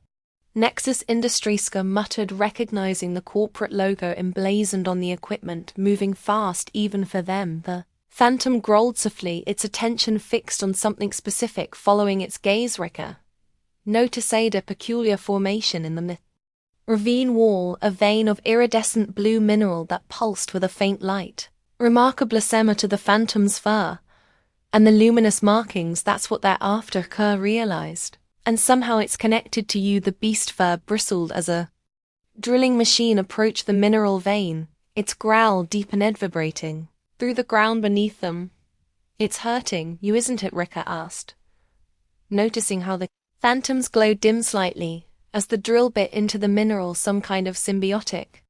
Nexus Industries, muttered, recognizing the corporate logo emblazoned on the equipment. Moving fast even for them. The phantom growled softly, its attention fixed on something specific. Following its gaze, Rika noticed a peculiar formation in the ravine wall, a vein of iridescent blue mineral that pulsed with a faint light. Remarkable, similar to the phantom's fur and the luminous markings. That's what they're after, Kerr realized. And somehow it's connected to you. The beast fur bristled as a drilling machine approached the mineral vein, its growl deep and vibrating through the ground beneath them. It's hurting you, isn't it? Rika asked, noticing how the phantom's glow dimmed slightly as the drill bit into the mineral. Some kind of symbiotic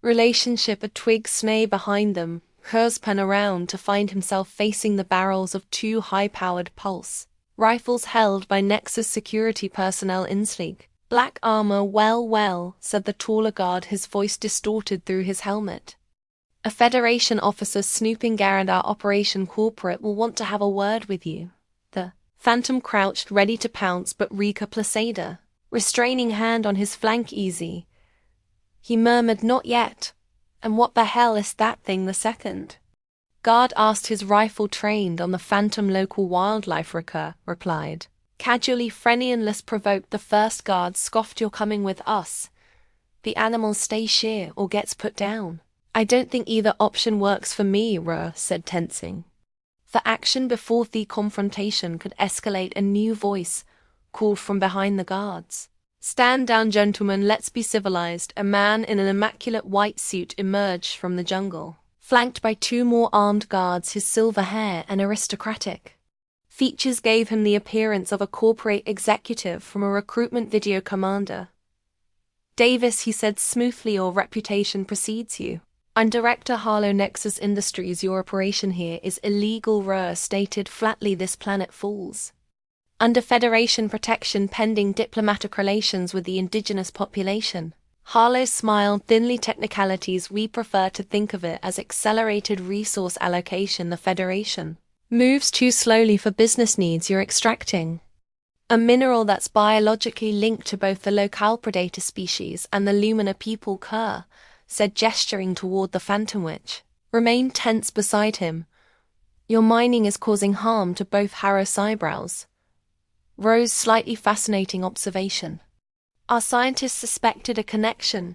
relationship. A twig snay behind them, Kerr spun around to find himself facing the barrels of 2 high-powered pulse rifles held by Nexus security personnel in sleek black armor. Well, said the taller guard, his voice distorted through his helmet. A Federation officer snooping around our operation. Corporate will want to have a word with you. The phantom crouched, ready to pounce, but Rika placed a restraining hand on his flank. Easy, he murmured, not yet. And what the hell is that thing? The second guard asked, his rifle trained on the phantom. Local wildlife, Rika replied, casually, friendly and less provoked. The first guard scoffed, you're coming with us. The animals stay sheer or gets put down. I don't think either option works for me, Ruh said, tensing for action before the confrontation could escalate. A new voice called from behind the guards. Stand down, gentlemen, let's be civilized. A man in an immaculate white suit emerged from the jungle, flanked by 2 more armed guards. His silver hair and aristocratic features gave him the appearance of a corporate executive from a recruitment video. Commander Davis, he said smoothly, your reputation precedes you. I'm Director Harlow Nexus Industries. Your operation here is illegal. Stated flatly. This planet falls under Federation protection pending diplomatic relations with the indigenous population. Harlow smiled thinly. Technicalities, we prefer to think of it as accelerated resource allocation. The Federation moves too slowly for business needs. You're extracting a mineral that's biologically linked to both the locale predator species and the Lumina people. Kerr said, gesturing toward the Phantom Witch remained tense beside him. Your mining is causing harm to both Harrow's eyebrows rose. Slightly fascinating observation. Our scientists suspected a connection,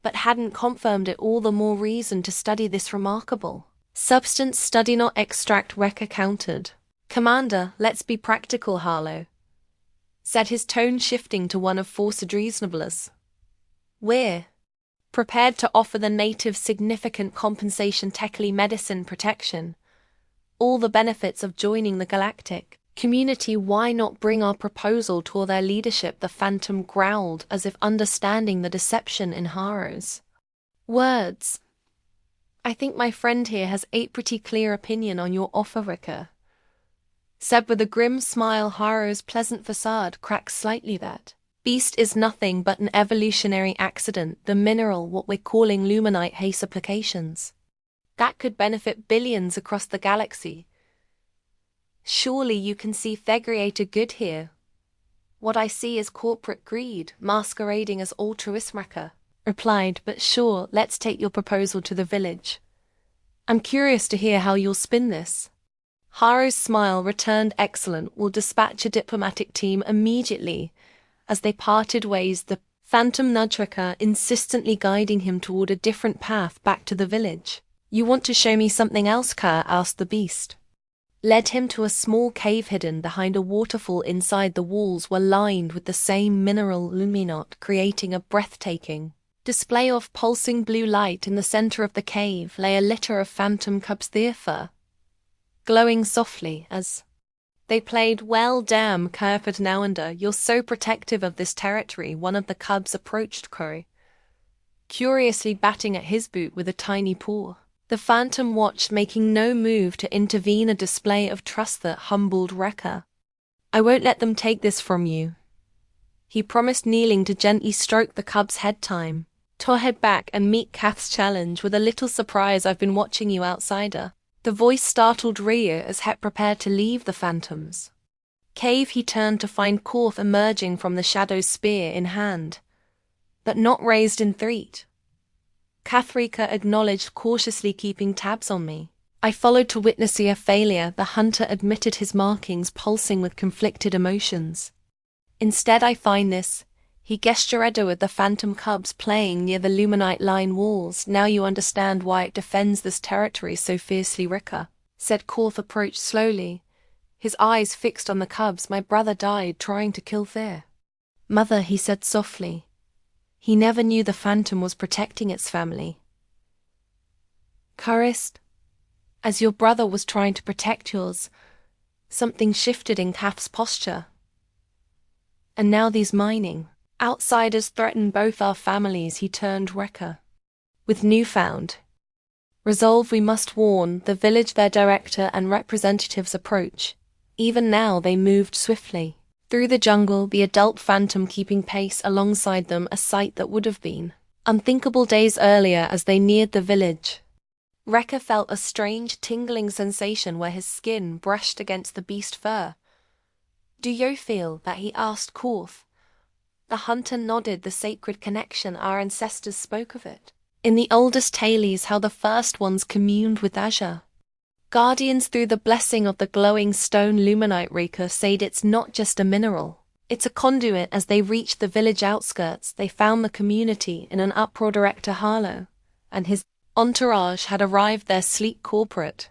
but hadn't confirmed it. All the more reason to study this remarkable substance. Study, not extract. Wrecker countered. Commander, let's be practical. Harlow said, his tone shifting to one of forced reasonableness. We're prepared to offer the natives significant compensation, technically medicine, protection, all the benefits of joining the galactic community. Why not bring our proposal to their leadership? The Phantom growled, as if understanding the deception in Harrow's words. I think my friend here has a pretty clear opinion on your offer, Ricker said with a grim smile. Harrow's pleasant facade cracked slightly. That beast is nothing but an evolutionary accident. The mineral, what we're calling luminite, has applications that could benefit billions across the galaxy. Surely you can see Thegriator good here. What I see is corporate greed masquerading as altruism. Ricker replied, but sure, let's take your proposal to the village. I'm curious to hear how you'll spin this. Harrow's smile returned. Excellent, we'll dispatch a diplomatic team immediately. As they parted ways, the Phantom nudged Ricker, insistently guiding him toward a different path back to the village. You want to show me something else? Kerr asked. The beast led him to a small cave hidden behind a waterfall. Inside, the walls were lined with the same mineral luminot, creating a breathtaking display of pulsing blue light. In the center of the cave lay a litter of phantom cubs, their fur glowing softly as they played. Well, damn, Kerford Nowender, you're so protective of this territory. One of the cubs approached Curry, curiously batting at his boot with a tiny paw. The Phantom watched, making no move to intervene, a display of trust that humbled Wrecker. I won't let them take this from you, he promised, kneeling to gently stroke the cub's head. Time to head back and meet Kath's challenge. With a little surprise, I've been watching you, outsider. The voice startled Rhea as Het prepared to leave the Phantom's cave. He turned to find Korth emerging from the shadows, spear in hand, but not raised in threat. Kathrika acknowledged, cautiously, keeping tabs on me. I followed to witness a failure. The hunter admitted, his markings pulsing with conflicted emotions. Instead, I find this. He gestured with the Phantom cubs playing near the luminite line walls. Now you understand why it defends this territory so fiercely, Ricker said. Korth approached slowly, his eyes fixed on the cubs. My brother died trying to kill their mother, he said softly. He never knew the Phantom was protecting its family. Curist, as your brother was trying to protect yours, something shifted in Kath's posture. And now these mining outsiders threaten both our families. He turned Wrecker with newfound resolve. We must warn the village. Their director and representatives approach. Even now they moved swiftly through the jungle, the adult Phantom keeping pace alongside them, a sight that would have been unthinkable days earlier. As they neared the village, Wrecker felt a strange tingling sensation where his skin brushed against the beast fur. Do you feel that? He asked Korth. The hunter nodded. The sacred connection, our ancestors spoke of it in the oldest tales, how the first ones communed with Azure guardians through the blessing of the glowing stone luminite. Reeker said, it's not just a mineral, it's a conduit. As they reached the village outskirts, they found the community in an uproar. Director Harlow and his entourage had arrived, their sleek corporate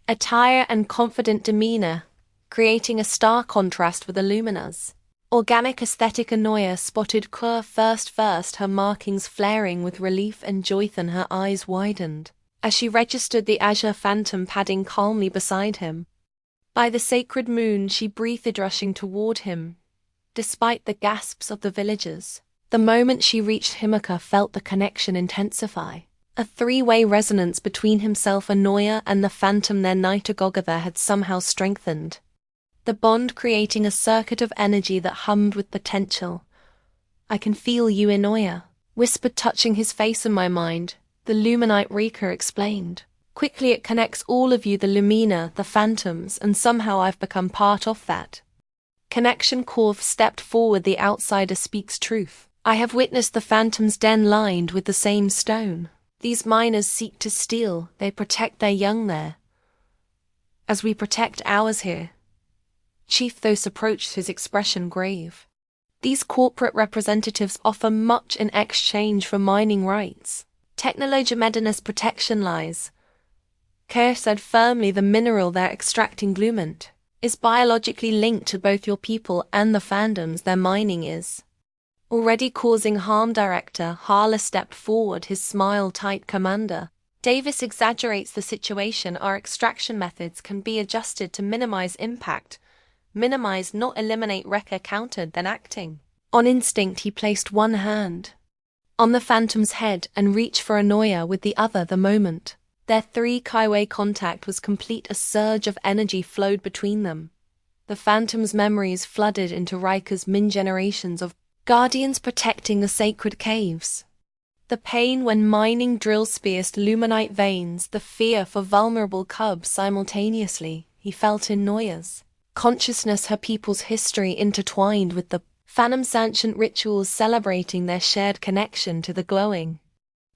attire and confident demeanor creating a stark contrast with Illumina's organic aesthetic. Anoya spotted Kur first, her markings flaring with relief and joy. Then her eyes widened as she registered the Azure Phantom padding calmly beside him. By the sacred moon, she breathed, rushing toward him, despite the gasps of the villagers. The moment she reached Himika, felt the connection intensify. A three-way resonance between himself, Anoia, and the phantom their Nightogogother had somehow strengthened, the bond creating a circuit of energy that hummed with potential. "I can feel you, Anoia," whispered, touching his face in my mind. The Luminite Rika explained. "Quickly it connects all of you, the Lumina, the phantoms, and somehow I've become part of that connection." Korv stepped forward. "The outsider speaks truth. I have witnessed the phantom's den lined with the same stone. These miners seek to steal, they protect their young there, as we protect ours here." Chief Thos approached, his expression grave. "These corporate representatives offer much in exchange for mining rights. Technologimedinous protection lies." Kerr said firmly. "The mineral they're extracting, glumant, is biologically linked to both your people and the fandoms their mining is already causing harm." Director Harla stepped forward, his smile tight. "Commander Davis exaggerates the situation. Our extraction methods can be adjusted to minimize impact. Minimize, not eliminate." Rekka countered, then acting on instinct he placed one hand on the phantom's head and reached for Anoia with the other. The moment their three-kaiway contact was complete, a surge of energy flowed between them. The phantom's memories flooded into Rika's generations of guardians protecting the sacred caves. The pain when mining drills pierced luminite veins, the fear for vulnerable cubs simultaneously, he felt in Noia's consciousness, her people's history intertwined with the phantom's ancient rituals celebrating their shared connection to the glowing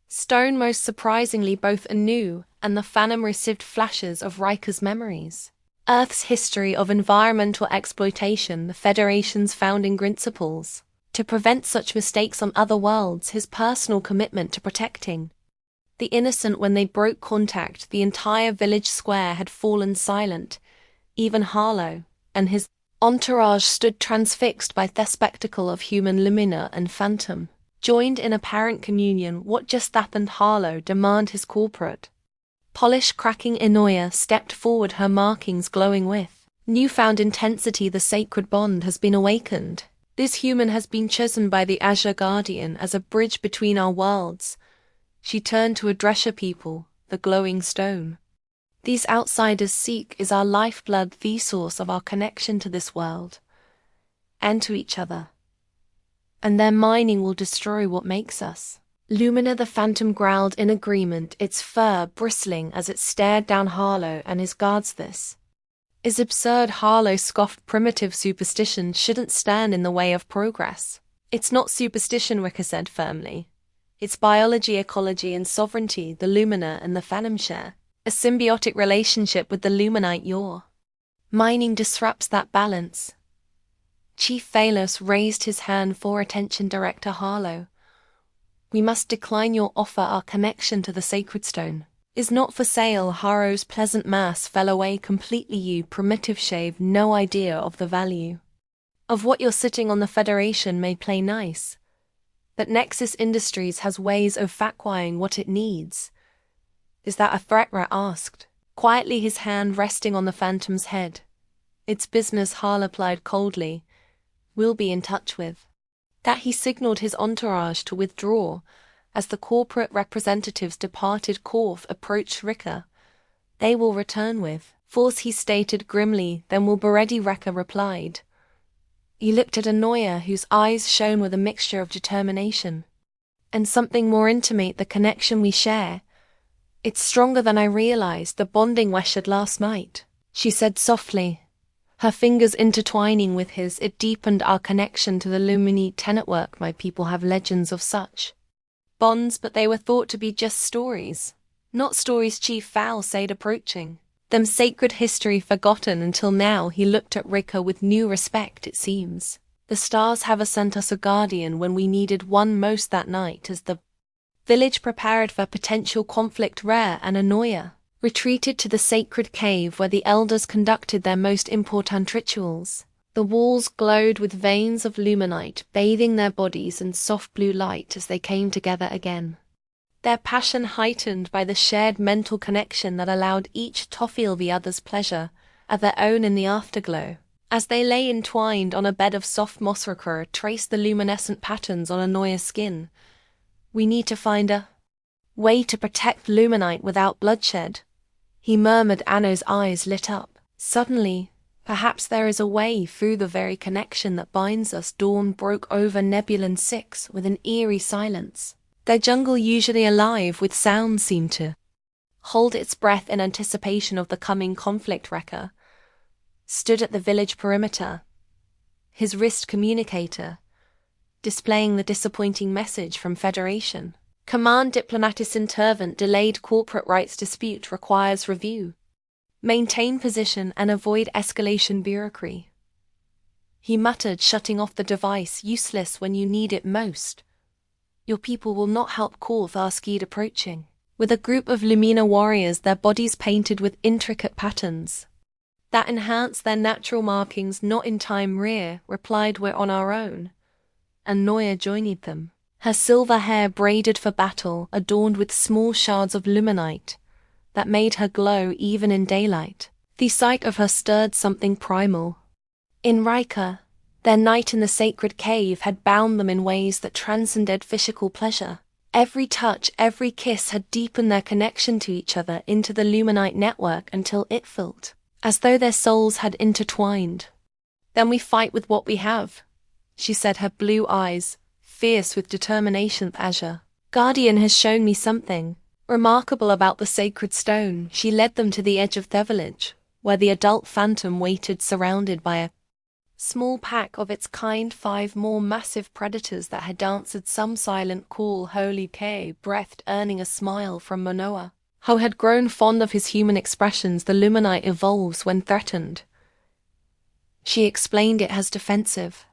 stone. Most surprisingly, both Anu and the phantom received flashes of Rika's memories. Earth's history of environmental exploitation, the Federation's founding principles to prevent such mistakes on other worlds, his personal commitment to protecting the innocent. When they broke contact, the entire village square had fallen silent. Even Harlow and his entourage stood transfixed by the spectacle of human Lumina and phantom joined in apparent communion. "What just happened?" Harlow demanded, his corporate polish cracking. Anoia stepped forward, her markings glowing with newfound intensity. "The sacred bond has been awakened. This human has been chosen by the Azure Guardian as a bridge between our worlds." She turned to address her people, the glowing stone. "These outsiders seek is our lifeblood, the source of our connection to this world and to each other. And their mining will destroy what makes us." Lumina the phantom growled in agreement, its fur bristling as it stared down Harlow and his guards. "This is absurd." Harlow scoffed. "Primitive superstition shouldn't stand in the way of progress." "It's not superstition," Wicca said firmly. "It's biology, ecology, and sovereignty. The Lumina and the phantom share a symbiotic relationship with the Luminite. Your mining disrupts that balance." Chief Phalos raised his hand for attention. "Director Harlow, we must decline your offer. Our connection to the sacred stone is not for sale." Harrow's pleasant mass fell away completely. "You primitive shave no idea of the value of what you're sitting on. The Federation may play nice, but Nexus Industries has ways of acquiring what it needs." "Is that a threat?" Rat asked, quietly, his hand resting on the phantom's head. "It's business," Harl replied coldly. "We'll be in touch with that." He signaled his entourage to withdraw. As the corporate representatives departed, Korf approached Rika. "They will return with force," he stated grimly. "Then will be ready," Rika replied. He looked at Anoia, whose eyes shone with a mixture of determination and something more intimate. "The connection we share, it's stronger than I realized. The bonding we shared last night," she said softly, her fingers intertwining with his. "It deepened our connection to the Lumini network. My people have legends of such bonds, but they were thought to be just stories. Not stories," Chief Fowl said, approaching them. "Sacred history forgotten until now." He looked at Rika with new respect. "It seems the stars have sent us a guardian when we needed one most that night." As the village prepared for potential conflict, Rare and Anoia retreated to the sacred cave where the elders conducted their most important rituals. The walls glowed with veins of luminite, bathing their bodies in soft blue light as they came together again, their passion heightened by the shared mental connection that allowed each to feel the other's pleasure at their own in the afterglow. As they lay entwined on a bed of soft moss, Rika traced the luminescent patterns on Anoia's skin. "We need to find a Way to protect Luminite without bloodshed, he murmured. Anno's eyes lit up. Suddenly, perhaps there is a way through the very connection that binds us. Dawn broke over Nebulon 6 with an eerie silence. Their jungle, usually alive with sound, seemed to hold its breath in anticipation of the coming conflict. Wrecker stood at the village perimeter, his wrist communicator displaying the disappointing message from Federation. Command Diplomatis Intervent, delayed corporate rights dispute requires review. Maintain position and avoid escalation bureaucracy. He muttered, shutting off the device. Useless when you need it most. Your people will not help. Call Tharskid approaching, with a group of Lumina warriors, their bodies painted with intricate patterns that enhance their natural markings. Not in time, Rear replied. We're on our own. And Noya joined them, her silver hair braided for battle, adorned with small shards of luminite that made her glow even in daylight. The sight of her stirred something primal in Riker. Their night in the sacred cave had bound them in ways that transcended physical pleasure. Every touch, every kiss had deepened their connection to each other into the luminite network until it felt as though their souls had intertwined. Then we fight with what we have, she said, her blue eyes fierce with determination. Azure Guardian has shown me something remarkable about the sacred stone. She led them to the edge of the village, where the adult phantom waited, surrounded by a small pack of its kind. 5 more massive predators that had answered some silent call. Holy K breathed, earning a smile from Manoa, who had grown fond of his human expressions. The luminite evolves when threatened. She explained. It has defensive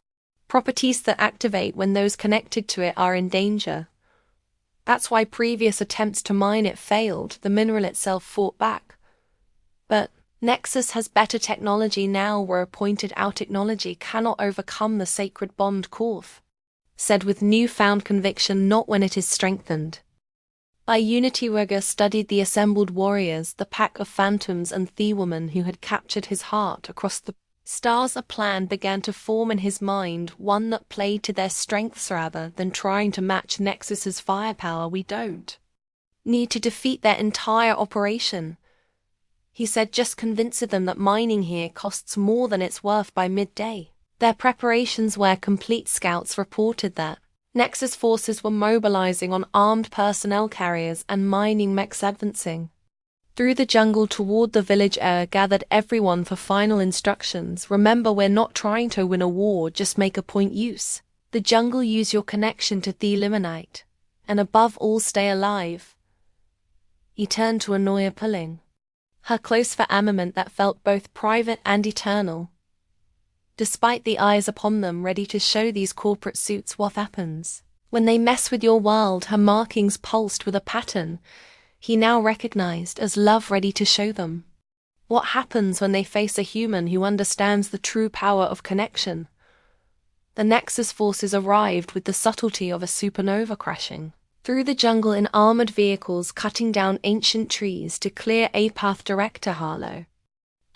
properties that activate when those connected to it are in danger. That's why previous attempts to mine it failed. The mineral itself fought back. But Nexus has better technology now. Where pointed out technology cannot overcome the sacred bond. Korth said with newfound conviction. Not when it is strengthened by unity. Rugger studied the assembled warriors, the pack of phantoms and the woman who had captured his heart across the stars. A plan began to form in his mind, one that played to their strengths rather than trying to match Nexus's firepower. We don't need to defeat their entire operation, he said, just convincing them that mining here costs more than it's worth. By midday, their preparations were complete. Scouts reported that Nexus forces were mobilizing on armed personnel carriers and mining mechs advancing through the jungle toward the village. Gathered everyone for final instructions. Remember, we're not trying to win a war, just make a point. Use the jungle, use your connection to the Luminite, and above all, stay alive. He turned to Anoya, pulling her close for armament that felt both private and eternal. Despite the eyes upon them, ready to show these corporate suits what happens when they mess with your world. Her markings pulsed with a pattern he now recognized as love, ready to show them what happens when they face a human who understands the true power of connection. The Nexus forces arrived with the subtlety of a supernova crashing through the jungle in armored vehicles, cutting down ancient trees to clear a path. Director Harlow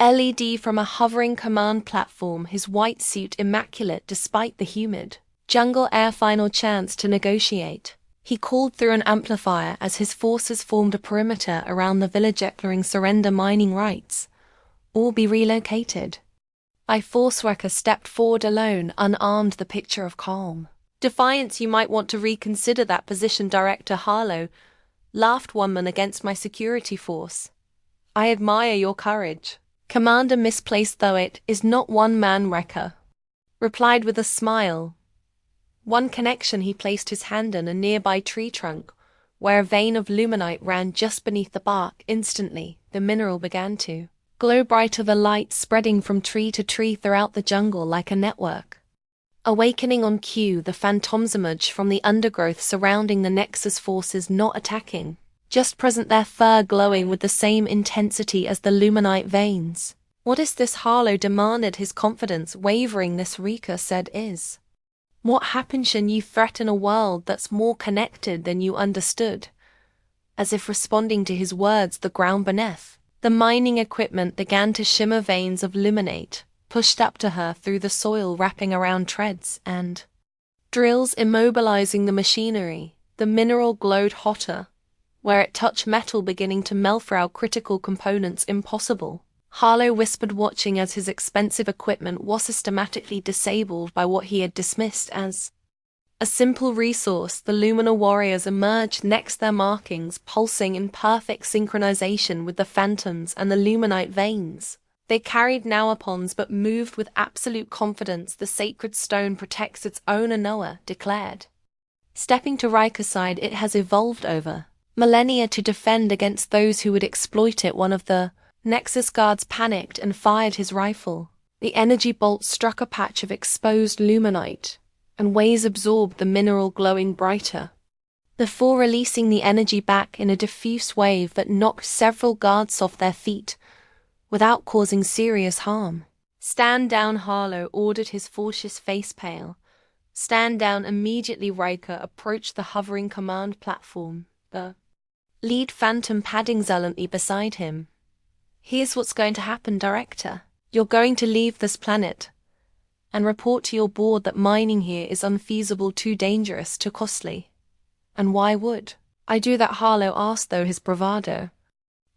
LED from a hovering command platform, his white suit immaculate despite the humid jungle air. Final chance to negotiate, he called through an amplifier as his forces formed a perimeter around the village, declaring surrender mining rights or be relocated. By force. Wrecker stepped forward alone, unarmed, the picture of calm defiance. You might want to reconsider that position. Director Harlow laughed. One man against my security force. I admire your courage, Commander. Misplaced though it is, not one man. Wrecker replied with a smile. One connection. He placed his hand on a nearby tree trunk, where a vein of luminite ran just beneath the bark. Instantly, the mineral began to glow brighter, the light spreading from tree to tree throughout the jungle like a network. Awakening on cue, the phantoms emerged from the undergrowth surrounding the Nexus forces, not attacking, just present, their fur glowing with the same intensity as the luminite veins. What is this? Harlow demanded, his confidence wavering. This, Rika said, is what happens when you threaten a world that's more connected than you understood. As if responding to his words, the ground beneath the mining equipment began to shimmer. Veins of luminate pushed up to her through the soil, wrapping around treads and drills, immobilizing the machinery. The mineral glowed hotter, where it touched metal beginning to melt through critical components impossible. Harlow whispered, watching as his expensive equipment was systematically disabled by what he had dismissed as a simple resource. The Luminal warriors emerged next, their markings pulsing in perfect synchronization with the phantoms and the luminite veins. They carried Nawapons but moved with absolute confidence. The sacred stone protects its owner, Noah declared. Stepping to Riker's side, it has evolved over millennia to defend against those who would exploit it. One of the Nexus guards panicked and fired his rifle. The energy bolt struck a patch of exposed luminite, and waves absorbed the mineral, glowing brighter, before releasing the energy back in a diffuse wave that knocked several guards off their feet without causing serious harm. "Stand down," Harlow ordered, his cautious face pale. "Stand down immediately." Riker approached the hovering command platform, the lead phantom padding silently beside him. "Here's what's going to happen, Director. You're going to leave this planet and report to your board that mining here is unfeasible, too dangerous, too costly." "And why would I do that?" Harlow asked, though his bravado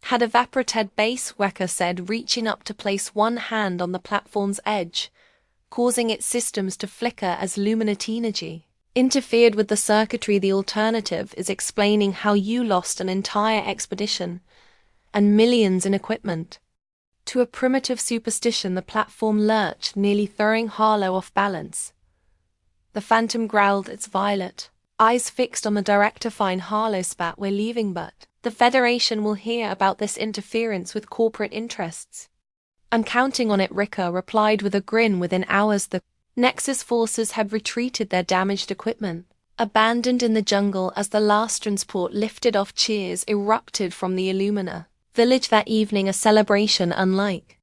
had evaporated. Base, Wecker said, reaching up to place one hand on the platform's edge, causing its systems to flicker as luminite energy interfered with the circuitry. "The alternative is explaining how you lost an entire expedition and millions in equipment to a primitive superstition." The platform lurched, nearly throwing Harlow off balance. The phantom growled, its violet eyes fixed on the Director. "Fine," Harlow spat, "we're leaving, but the Federation will hear about this interference with corporate interests." "I'm counting on it," Riker replied with a grin. Within hours, the Nexus forces had retreated, their damaged equipment abandoned in the jungle as the last transport lifted off. Cheers erupted from the Illumina village that evening, a celebration unlike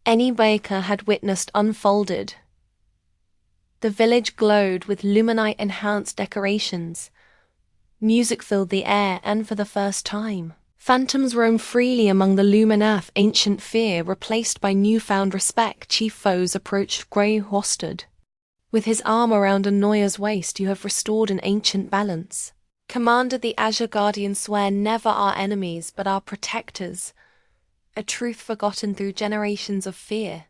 any Baker had witnessed unfolded. The village glowed with luminite-enhanced decorations. Music filled the air, and for the first time, phantoms roamed freely among the Luminath. Ancient fear replaced by newfound respect. Chief Foes approached. Grey whispered, with his arm around Anoya's waist, "You have restored an ancient balance." "Commander," the Azure Guardian swear, "never our enemies, but our protectors. A truth forgotten through generations of fear.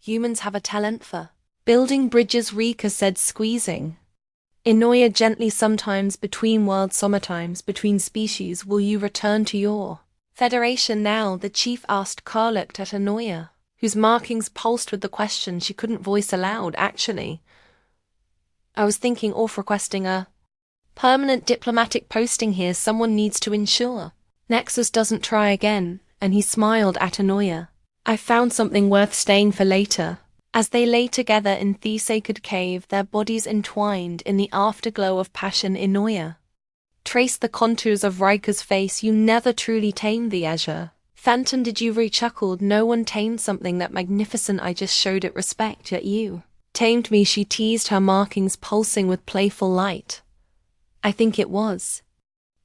Humans have a talent for building bridges," Rika said, squeezing Anoya gently. "Sometimes between worlds, sometimes between species. Will you return to your Federation now?" the chief asked. Carl looked at Anoya, whose markings pulsed with the question she couldn't voice aloud. "Actually, I was thinking of requesting a permanent diplomatic posting here. Someone needs to ensure Nexus doesn't try again," and he smiled at Anoya. "I found something worth staying for later." As they lay together in the sacred cave, their bodies entwined in the afterglow of passion, Anoya traced the contours of Riker's face. "You never truly tamed the Azure Phantom, did you?" Ree chuckled. "No one tamed something that magnificent. I just showed it respect, yet you tamed me," she teased, her markings pulsing with playful light. "I think it was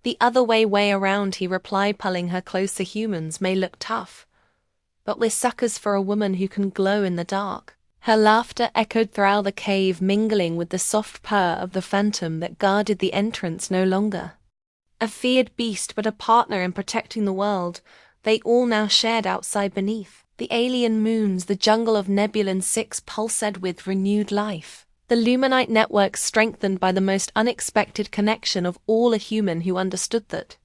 the other way around," he replied, pulling her closer. "Humans may look tough, but we're suckers for a woman who can glow in the dark." Her laughter echoed throughout the cave, mingling with the soft purr of the phantom that guarded the entrance. No longer a feared beast, but a partner in protecting the world they all now shared outside beneath the alien moons. The jungle of Nebulon 6 pulsed with renewed life. The Luminite network strengthened by the most unexpected connection of all, a human who understood that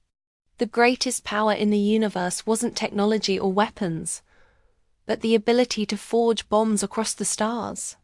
the greatest power in the universe wasn't technology or weapons, but the ability to forge bombs across the stars.